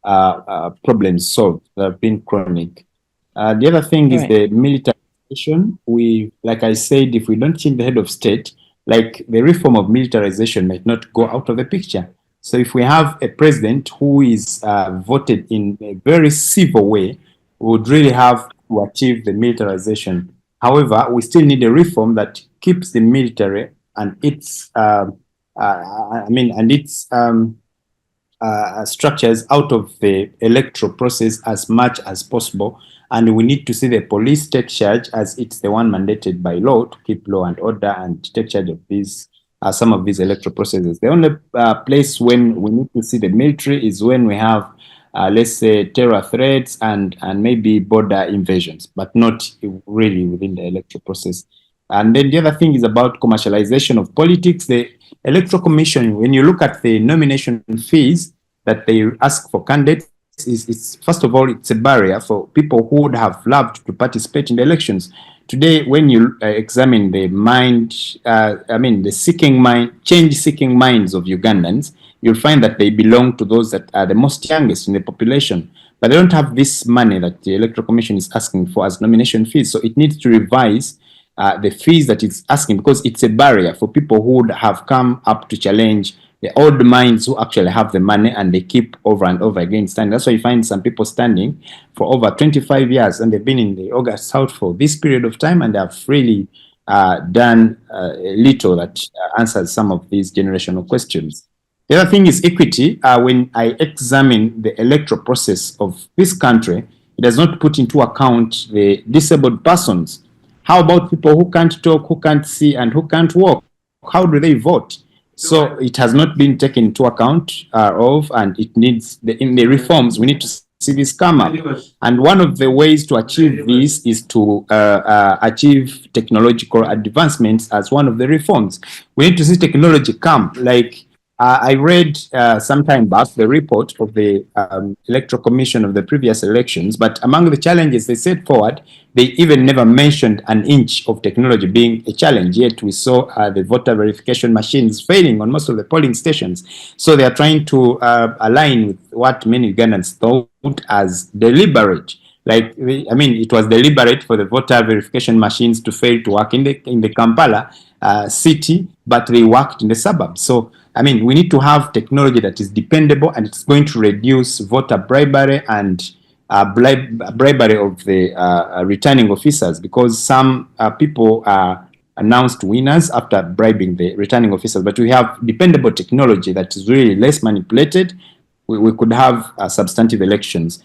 problems solved that have been chronic. The other thing is the militarization. Like I said, if we don't change the head of state, like the reform of militarization might not go out of the picture. So if we have a president who is voted in a very civil way, we would really have to achieve the militarization. However, we still need a reform that keeps the military and its structures out of the electoral process as much as possible. And we need to see the police take charge, as it's the one mandated by law to keep law and order and take charge of these some of these electoral processes. The only place when we need to see the military is when we have, let's say, terror threats and maybe border invasions, but not really within the electoral process. And then the other thing is about commercialization of politics. The Electoral Commission, when you look at the nomination fees that they ask for candidates, it's first of all, it's a barrier for people who would have loved to participate in the elections. Today, when you examine the change-seeking minds of Ugandans, you'll find that they belong to those that are the most youngest in the population. But they don't have this money that the Electoral Commission is asking for as nomination fees. So it needs to revise the fees that it's asking, because it's a barrier for people who would have come up to challenge the old minds who actually have the money, and they keep over and over again standing. That's why you find some people standing for over 25 years, and they've been in the August South for this period of time, and they have really done little that answers some of these generational questions. The other thing is equity. When I examine the electoral process of this country, it does not put into account the disabled persons. How about people who can't talk, who can't see, and who can't walk? How do they vote? So it has not been taken into account and it needs, in the reforms, we need to see this come up. And one of the ways to achieve this is to achieve technological advancements as one of the reforms. We need to see technology come. Like I read some time back the report of the Electoral Commission of the previous elections, but among the challenges they set forward, they even never mentioned an inch of technology being a challenge, yet we saw the voter verification machines failing on most of the polling stations. So they are trying to align with what many Ugandans thought as deliberate. Like, it was deliberate for the voter verification machines to fail to work in the Kampala city, but they worked in the suburbs. So, we need to have technology that is dependable, and it's going to reduce voter bribery and bribery of the returning officers, because some people are announced winners after bribing the returning officers. But we have dependable technology that is really less manipulated. We could have substantive elections.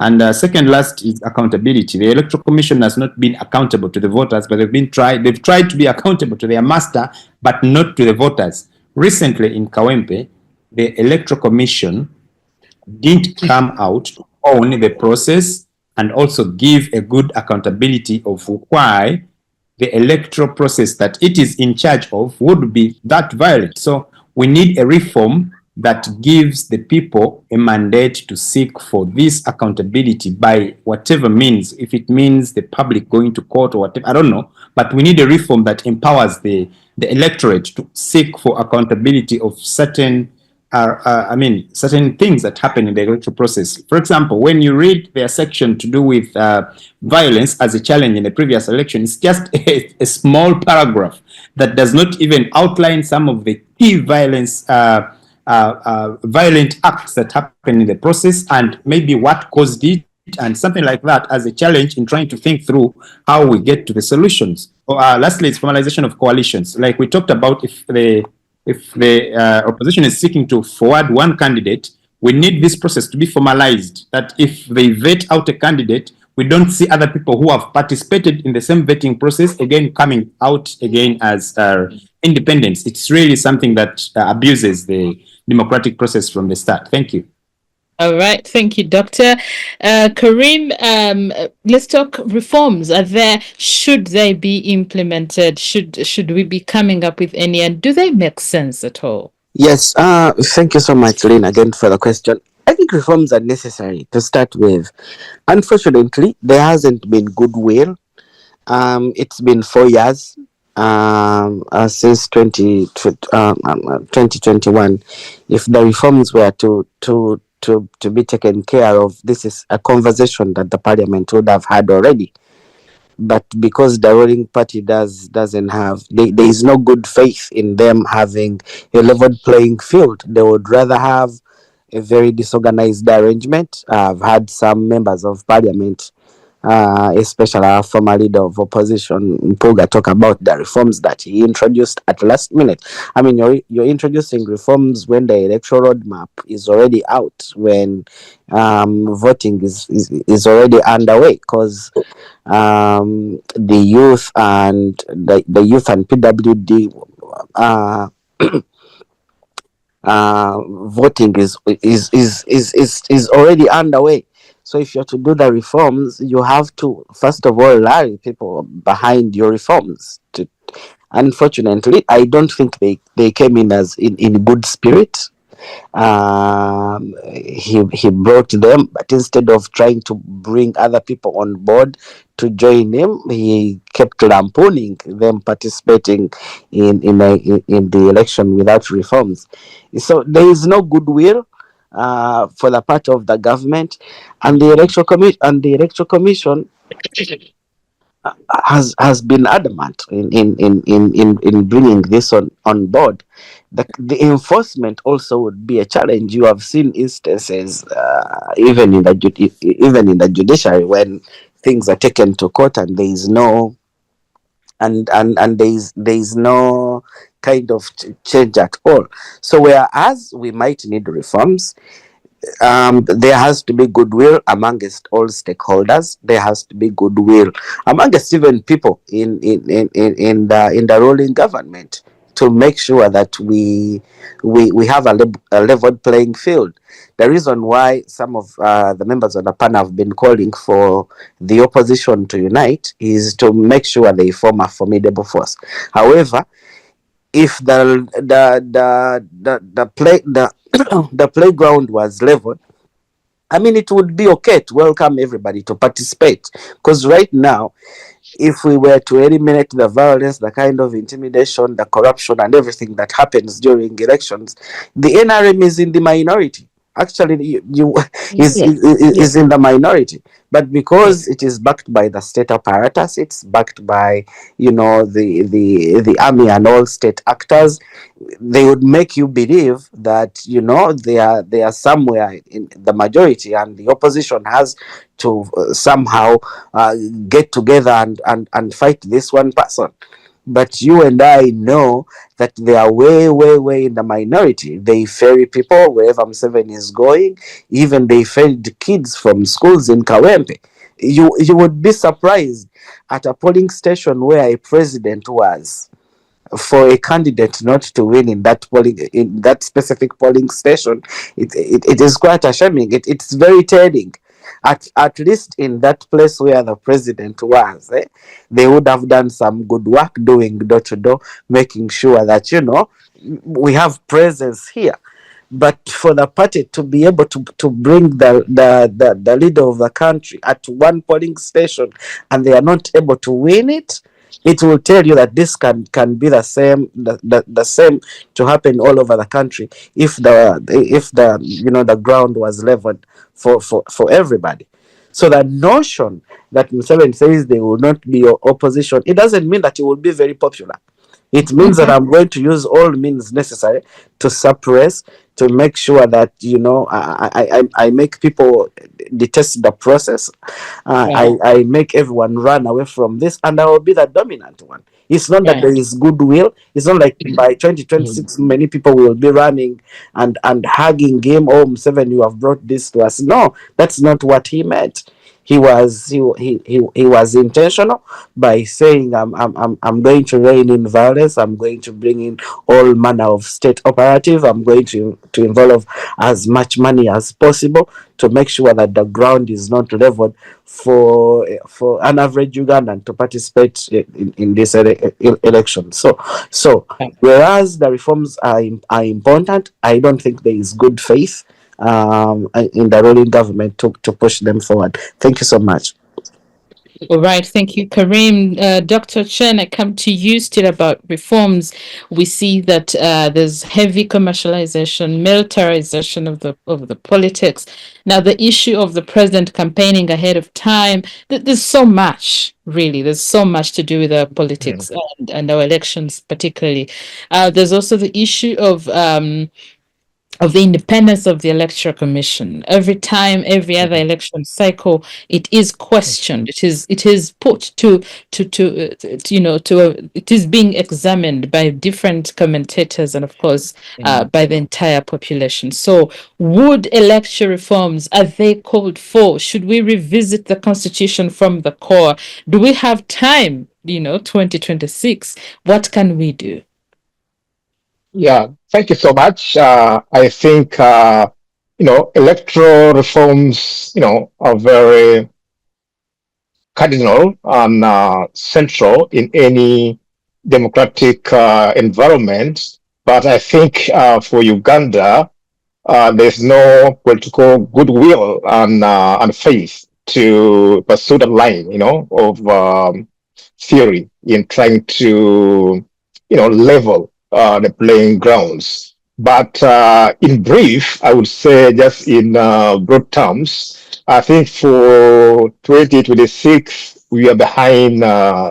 And second last is accountability. The Electoral Commission has not been accountable to the voters, but they've tried to be accountable to their master, but not to the voters. Recently in Kawempe, the Electoral Commission didn't come out to own the process and also give a good accountability of why the electoral process that it is in charge of would be that violent. So we need a reform that gives the people a mandate to seek for this accountability by whatever means. If it means the public going to court or whatever, I don't know. But we need a reform that empowers the electorate to seek for accountability of certain certain things that happen in the electoral process. For example, when you read their section to do with violence as a challenge in the previous election, it's just a small paragraph that does not even outline some of the key violent acts that happen in the process and maybe what caused it and something like that as a challenge in trying to think through how we get to the solutions. Lastly, it's formalization of coalitions. Like we talked about, if the opposition is seeking to forward one candidate, we need this process to be formalized, that if they vet out a candidate, we don't see other people who have participated in the same vetting process again coming out again as independence. It's really something that abuses the democratic process from the start. Thank you. All right, thank you, Doctor. Karim, let's talk reforms. Are there? Should they be implemented? Should we be coming up with any? And do they make sense at all? Yes, thank you so much, Lynn, again for the question. I think reforms are necessary to start with. Unfortunately, there hasn't been goodwill. It's been 4 years since 2021. If the reforms were to be taken care of, this is a conversation that the parliament would have had already. But because the ruling party doesn't have, there is no good faith in them having a leveled playing field. They would rather have a very disorganized arrangement. I've had some members of parliament, especially our former leader of opposition, Mpuga, talk about the reforms that he introduced at last minute. I mean, you're introducing reforms when the electoral roadmap is already out, when voting is already underway, because the youth and the youth and PWD voting is already underway. So if you're to do the reforms, you have to first of all rally people behind your reforms. Unfortunately, I don't think they came in as in good spirit. He brought them, but instead of trying to bring other people on board to join him, he kept lampooning them participating in the election without reforms. So there is no goodwill for the part of the government, and the electoral commission has been adamant in bringing this on board. The enforcement also would be a challenge. You have seen instances, even in the judiciary, when things are taken to court and there is no there is no kind of change at all. So whereas we might need reforms, there has to be goodwill amongst all stakeholders. There has to be goodwill amongst even people in the ruling government, to make sure that we have a level playing field. The reason why some of the members of the panel have been calling for the opposition to unite is to make sure they form a formidable force. However, if the playground was leveled, I mean, it would be okay to welcome everybody to participate. Because right now, if we were to eliminate the violence, the kind of intimidation, the corruption, and everything that happens during elections, the NRM is in the minority. Actually, is in the minority. But because it is backed by the state apparatus, it's backed by the army and all state actors. They would make you believe that they are somewhere in the majority, and the opposition has to somehow get together and fight this one person. But you and I know that they are way in the minority. They ferry people wherever Museveni is going. Even they ferried kids from schools in Kawempe. You would be surprised at a polling station where a president was, for a candidate not to win in that specific polling station. It is quite ashamed. It's very telling. At least in that place where the president was, they would have done some good work doing door to door, making sure that we have presence here. But for the party to be able to bring the leader of the country at one polling station, and they are not able to win it, it will tell you that this can be the same to happen all over the country if the ground was leveled for everybody. So the notion that Museveni says there will not be opposition, it doesn't mean that it will be very popular. It means that I'm going to use all means necessary to suppress, to make sure that I make people detest the process. I make everyone run away from this, and I will be the dominant one. It's not that there is goodwill. It's not like by 2026 many people will be running and hugging him. Oh, Museveni, you have brought this to us. No, that's not what he meant. he was intentional by saying, I'm going to rein in violence. I'm going to bring in all manner of state operative. I'm going to involve as much money as possible to make sure that the ground is not leveled for an average Ugandan to participate in this election. So whereas the reforms are important, I don't think there is good faith in the ruling government to push them forward. Thank you so much. All right, thank you, Karim. Dr. Chen, I come to you still about reforms. We see that there's heavy commercialization, militarization of the politics. Now, the issue of the president campaigning ahead of time, there's so much, really. There's so much to do with our politics and our elections, particularly. There's also the issue of the independence of the Electoral Commission. Every time, every other election cycle, it is questioned. It is put it is being examined by different commentators and, of course, by the entire population. So, would electoral reforms, are they called for? Should we revisit the constitution from the core? Do we have time? 2026. What can we do? Yeah, thank you so much. I think, electoral reforms, are very cardinal and central in any democratic environment. But I think for Uganda, there's no political goodwill and faith to pursue the line, of theory in trying to, level the playing grounds. But in brief, I would say, just in broad terms, I think for 2026, we are behind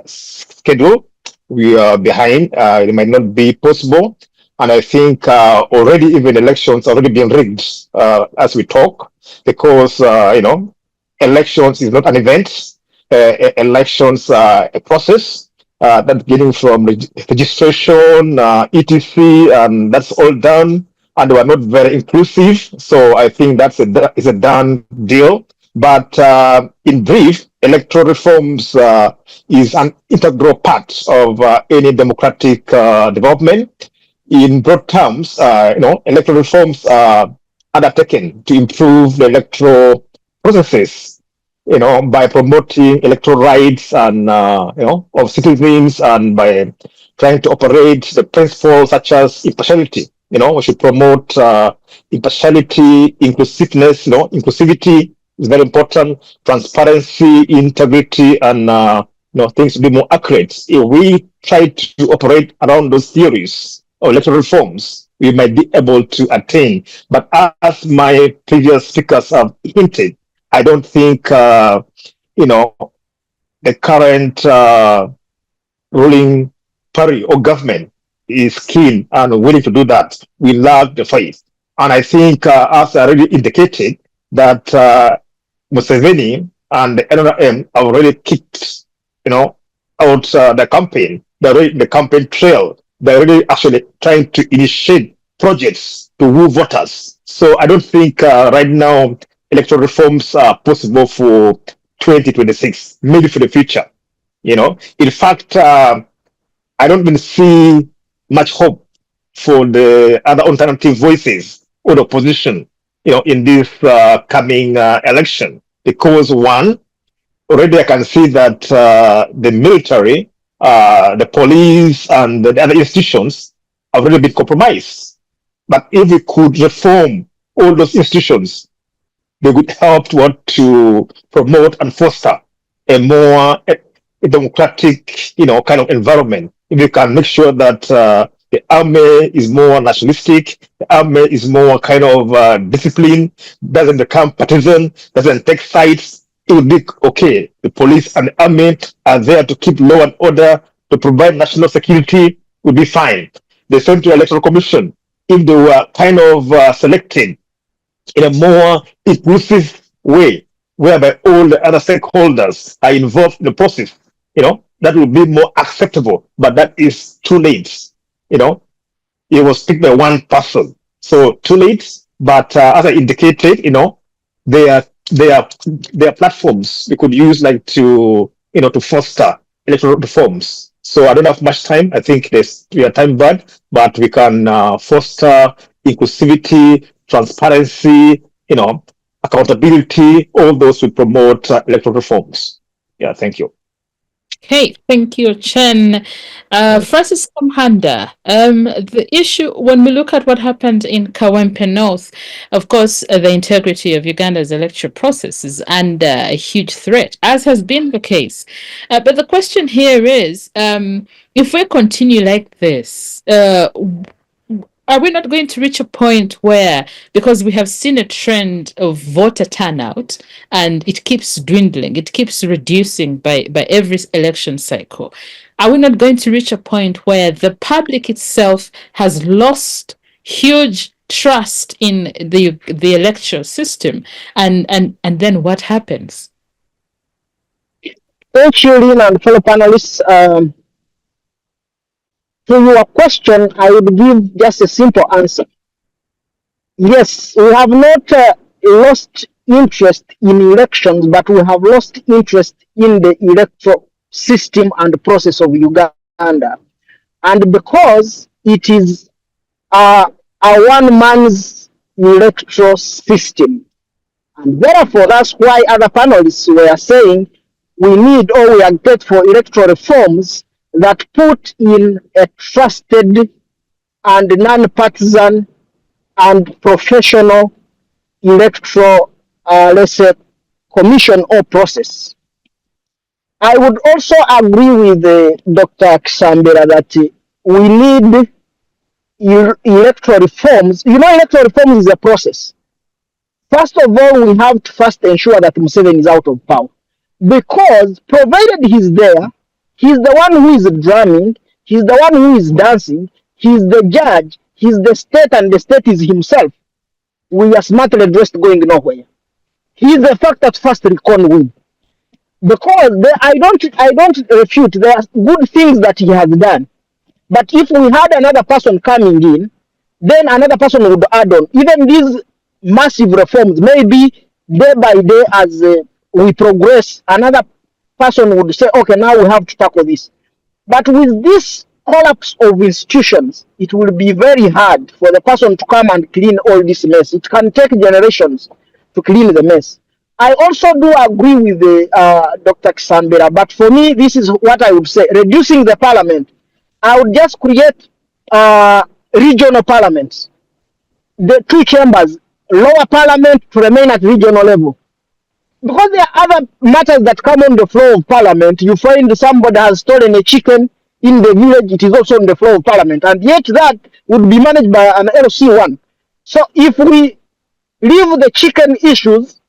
schedule. We are behind. It might not be possible. And I think already even elections already being rigged as we talk, because, elections is not an event. Elections are a process. That's getting from registration, etc., and that's all done, and they are not very inclusive. So I think that's is a done deal. But in brief, electoral reforms is an integral part of any democratic development. In broad terms, electoral reforms are undertaken to improve the electoral processes, by promoting electoral rights and, of citizens, and by trying to operate the principles such as impartiality. We should promote impartiality, inclusiveness, inclusivity is very important, transparency, integrity, and, things to be more accurate. If we try to operate around those theories of electoral reforms, we might be able to attain. But as my previous speakers have hinted, I don't think, the current ruling party or government is keen and willing to do that. We lack the faith. And I think, as I already indicated, that Museveni and the NRM have already kicked, out the campaign, the campaign trail. They're already actually trying to initiate projects to woo voters. So I don't think right now electoral reforms are possible for 2026, maybe for the future. In fact, I don't even see much hope for the other alternative voices or the opposition, in this coming election, because one, already I can see that the military, the police, and the other institutions have already been compromised. But if we could reform all those institutions, they would help to promote and foster a more democratic, kind of environment. If you can make sure that the army is more nationalistic, the army is more kind of disciplined, doesn't become partisan, doesn't take sides, it would be okay. The police and the army are there to keep law and order, to provide national security, would be fine. The Central Electoral Commission, if they were kind of selected in a more inclusive way, whereby all the other stakeholders are involved in the process, that would be more acceptable. But that is too late. It was picked by one person. So too late. But as I indicated, they are their platforms we could use like to to foster electoral reforms. So I don't have much time. I think we are time bad, but we can foster inclusivity, transparency, accountability. All those will promote electoral reforms. Yeah, thank you. Okay, thank you, Chen. Francis Kamuhanda, the issue, when we look at what happened in Kawempe North, of course, the integrity of Uganda's electoral process is under a huge threat, as has been the case. But the question here is, if we continue like this, are we not going to reach a point where, because we have seen a trend of voter turnout and it keeps dwindling, it keeps reducing by every election cycle, are we not going to reach a point where the public itself has lost huge trust in the electoral system, and then what happens? Thank you, Lynn, and fellow panelists. To your question, I would give just a simple answer. Yes, we have not lost interest in elections, but we have lost interest in the electoral system and process of Uganda. And because it is a one man's electoral system, and therefore that's why other panelists were saying we need, or we advocate for electoral reforms that put in a trusted and non-partisan and professional electoral, let's say, commission or process. I would also agree with Dr. Kisambira that we need electoral reforms. Electoral reforms is a process. First of all, we have to first ensure that Museveni is out of power. Because provided he's there, he's the one who is drumming, he's the one who is dancing, he's the judge, he's the state, and the state is himself. We are smartly dressed going nowhere. He's the fact that first recon win. Because I don't refute, there are good things that he has done. But if we had another person coming in, then another person would add on. Even these massive reforms, maybe day by day as we progress, another person would say, okay, now we have to tackle this. But with this collapse of institutions, it will be very hard for the person to come and clean all this mess. It can take generations to clean the mess. I also do agree with Dr. Kisambira, but for me, this is what I would say. Reducing the parliament, I would just create regional parliaments. The two chambers, lower parliament to remain at regional level. Because there are other matters that come on the floor of parliament. You find somebody has stolen a chicken in the village, it is also on the floor of parliament. And yet that would be managed by an LC1. So if we leave the chicken issues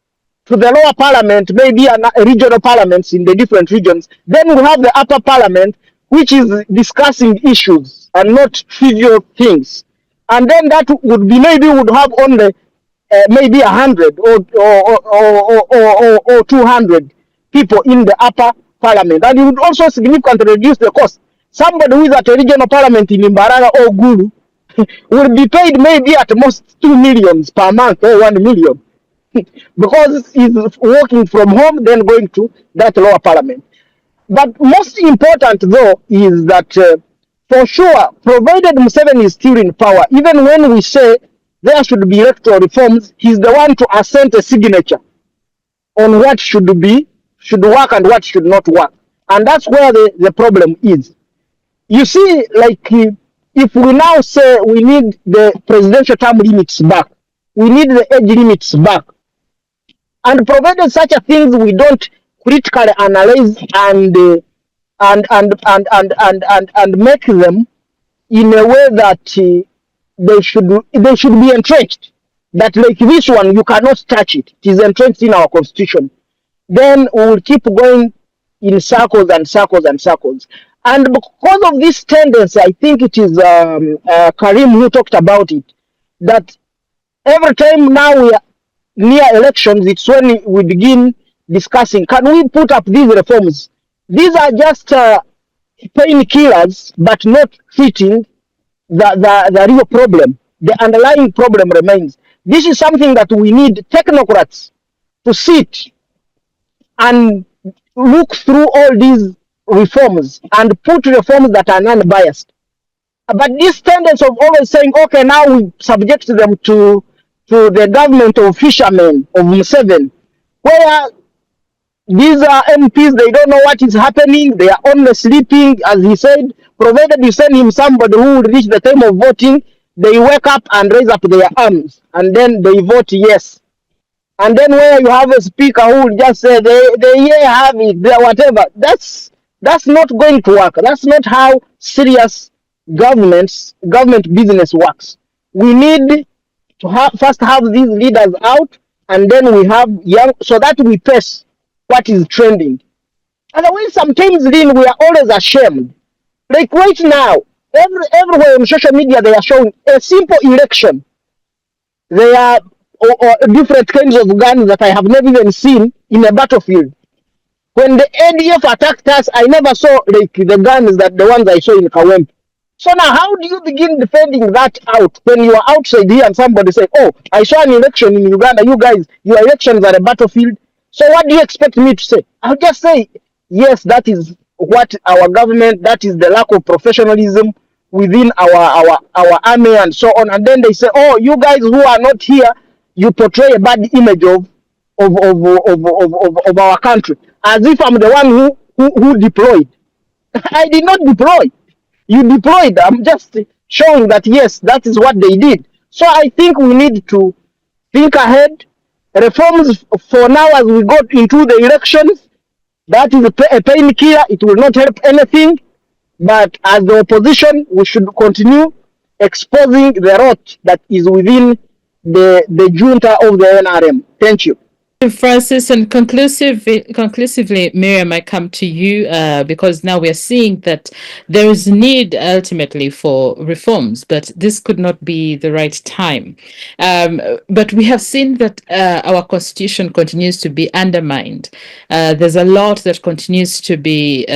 to the lower parliament, maybe regional parliaments in the different regions, then we have the upper parliament, which is discussing issues and not trivial things. And then that would be, maybe would have only maybe 100 or 200 people in the upper parliament. And it would also significantly reduce the cost. Somebody who is at a regional parliament in Mbarara or Gulu will be paid maybe at most 2 million per month or 1 million. Because he's working from home, then going to that lower parliament. But most important, though, is that for sure, provided Museveni is still in power, even when we say there should be electoral reforms, he's the one to assent a signature on what should work and what should not work. And that's where the problem is. You see, like, if we now say we need the presidential term limits back, we need the age limits back, and provided such a things we don't critically analyze and make them in a way that they should be entrenched. That like this one, you cannot touch it. It is entrenched in our constitution. Then we will keep going in circles and circles and circles. And because of this tendency, I think it is Kharim who talked about it, that every time now we are near elections, it's when we begin discussing, can we put up these reforms? These are just painkillers, but not treating the real problem. The underlying problem remains. This is something that we need technocrats to sit and look through all these reforms and put reforms that are non-biased. But this tendency of always saying, okay, now we subject them to the government of fishermen of Museveni, where these are MPs, they don't know what is happening, they are only sleeping, as he said, provided you send him somebody who will reach the time of voting, they wake up and raise up their arms, and then they vote yes. And then where you have a speaker who will just say they have it, they whatever, that's not going to work. That's not how serious government business works. We need to first have these leaders out, and then we have young, so that we pace what is trending. Otherwise, sometimes then we are always ashamed. Like right now, everywhere on social media they are showing a simple election. They are or different kinds of guns that I have never even seen in a battlefield. When the ADF attacked us, I never saw like the guns that the ones I saw in Kawempe. So now, how do you begin defending that out when you are outside here and somebody say, "Oh, I saw an election in Uganda. You guys, your elections are a battlefield." So what do you expect me to say? I'll just say, yes, that is what our government. That is the lack of professionalism within our army and so on. And then they say, "Oh, you guys who are not here, you portray a bad image of our country," as if I'm the one who deployed. I did not deploy. You deployed. I'm just showing that yes, that is what they did. So I think we need to think ahead. Reforms for now as we go into the elections, that is a painkiller. It will not help anything. But as the opposition, we should continue exposing the rot that is within the junta of the NRM. Thank you. Francis, and conclusively, Miriam, I come to you because now we are seeing that there is need ultimately for reforms, but this could not be the right time. But we have seen that our constitution continues to be undermined. There's a lot that continues to be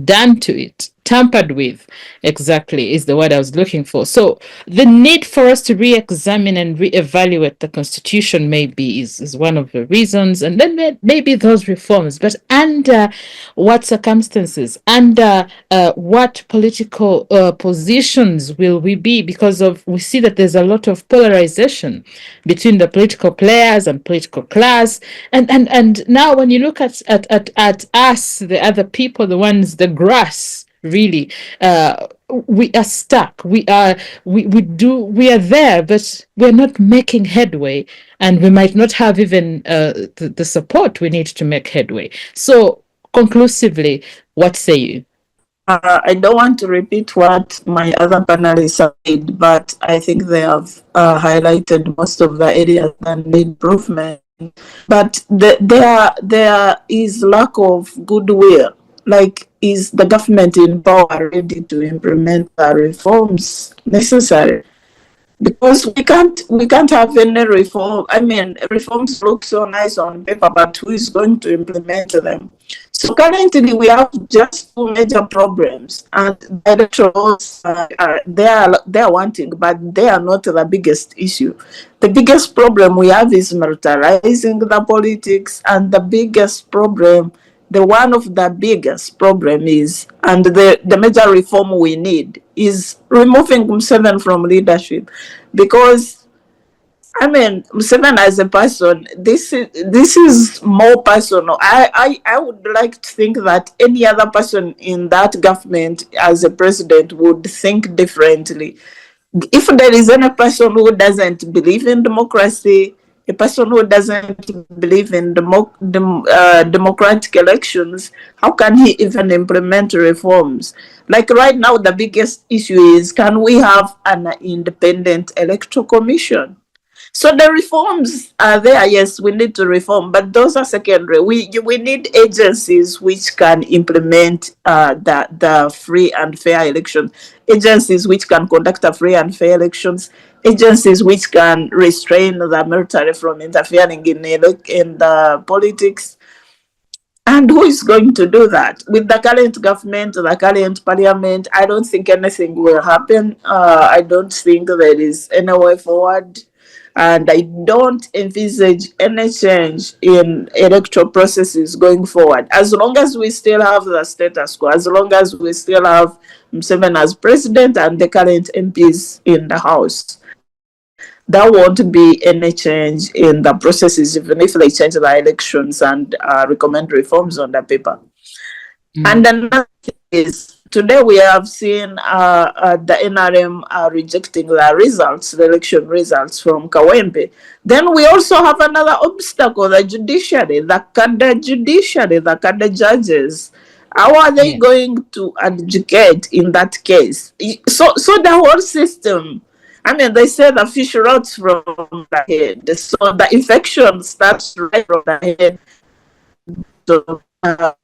done to it. Tampered with, exactly, is the word I was looking for. So the need for us to re-examine and re-evaluate the constitution maybe is one of the reasons, and then maybe those reforms, but under what circumstances, under what political positions will we be, because we see that there's a lot of polarization between the political players and political class, and now when you look at us, the other people, the ones, the grass, really, we are stuck. We are there, but we're not making headway, and we might not have even the support we need to make headway. So, conclusively, what say you? I don't want to repeat what my other panelists said, but I think they have highlighted most of the areas that need improvement. But there is lack of goodwill. Like, is the government in power ready to implement the reforms necessary? Because we can't have any reform. I mean, reforms look so nice on paper, but who is going to implement them? So currently, we have just two major problems, and the electorals they are wanting, but they are not the biggest issue. The biggest problem we have is militarizing the politics, and the biggest problem. One of the biggest problem is, and the major reform we need is removing Museveni from leadership, because I mean, Museveni as a person, this is more personal. I would like to think that any other person in that government as a president would think differently. If there is any person who doesn't believe in democracy, a person who doesn't believe in democratic elections, how can he even implement reforms? Like right now, the biggest issue is, can we have an independent electoral commission? So the reforms are there. Yes, we need to reform, but those are secondary. We need agencies which can implement the free and fair elections, agencies which can conduct a free and fair elections, agencies which can restrain the military from interfering in the politics. And who is going to do that? With the current government, the current parliament, I don't think anything will happen. I don't think there is any way forward. And I don't envisage any change in electoral processes going forward. As long as we still have the status quo, as long as we still have Museveni as president and the current MPs in the House, there won't be any change in the processes, even if they change the elections and recommend reforms on the paper. And another thing is, today we have seen the NRM rejecting the results, the election results from Kawempe. Then we also have another obstacle, the judiciary, the cadre judges. How are they going to adjudicate in that case? So the whole system, I mean, they say the fish rots from the head. So the infection starts right from the head. So, and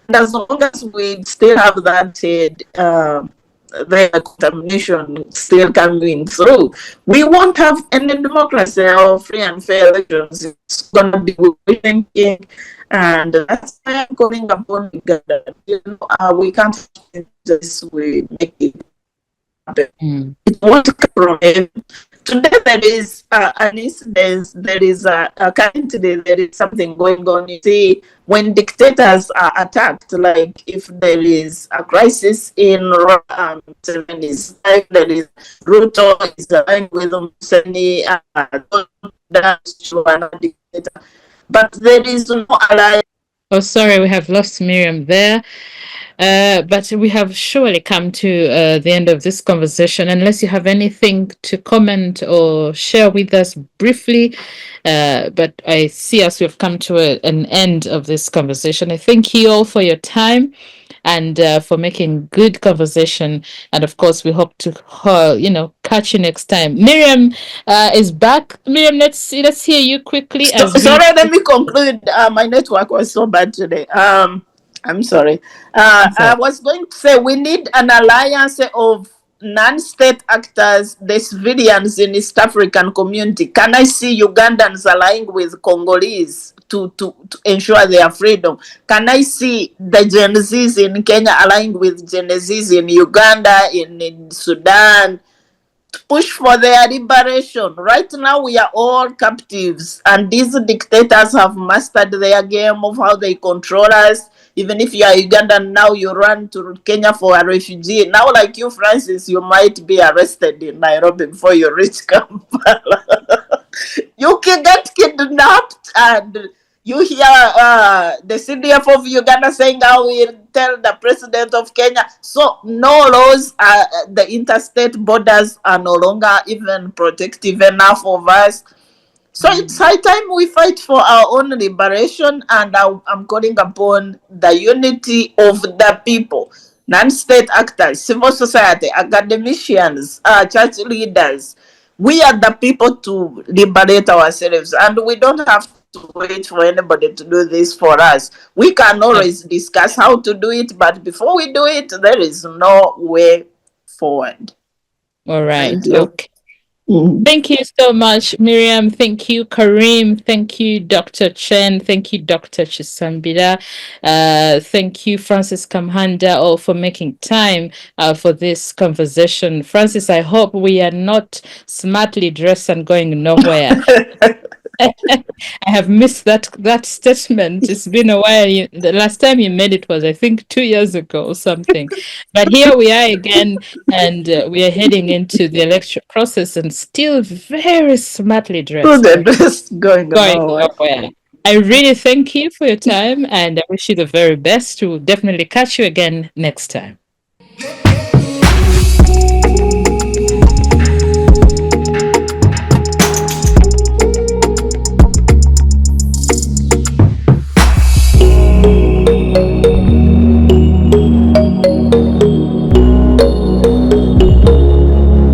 as long as we still have that head, the contamination still coming through, we won't have any democracy or free and fair elections. It's going to be thinking, and that's why I'm calling upon Uganda. We can't just we make it happen. It won't come from him. Today there is an incident, currently there is something going on. You see, when dictators are attacked, like if there is a crisis in Museveni's life, there is Ruto is aligned with Museveni, but there is no alliance. Oh, sorry, we have lost Miriam there. But we have surely come to the end of this conversation. Unless you have anything to comment or share with us briefly, but I see us, we've come to an end of this conversation. I thank you all for your time and for making good conversation. And of course, we hope to, catch you next time. Miriam is back. Miriam, let's hear you quickly. Sorry, let me conclude. My network was so bad today. I'm sorry. I was going to say we need an alliance of non-state actors, the civilians in East African community. Can I see Ugandans allying with Congolese to ensure their freedom? Can I see the Gen Zs in Kenya allying with Gen Zs in Uganda, in Sudan, push for their liberation? Right now we are all captives, and these dictators have mastered their game of how they control us. Even if you are Ugandan now, you run to Kenya for a refugee. Now, like you, Francis, you might be arrested in Nairobi before you reach Kampala. You can get kidnapped, and you hear the CDF of Uganda saying, I will tell the president of Kenya. So no laws, the interstate borders are no longer even protective enough of us. So it's high time we fight for our own liberation, and I'm calling upon the unity of the people, non-state actors, civil society, academicians, church leaders. We are the people to liberate ourselves, and we don't have to wait for anybody to do this for us. We can always discuss how to do it, but before we do it, there is no way forward. All right. Okay. Thank you so much, Miriam. Thank you, Kharim. Thank you, Dr. Chen. Thank you, Dr. Kisambira. Thank you, Francis Kamuhanda, all for making time for this conversation. Francis, I hope we are not smartly dressed and going nowhere. I have missed that statement. It's been a while. The last time you made it was, I think, 2 years ago or something. But here we are again, and we are heading into the electoral process and still very smartly dressed. Going nowhere. I really thank you for your time, and I wish you the very best. We'll definitely catch you again next time.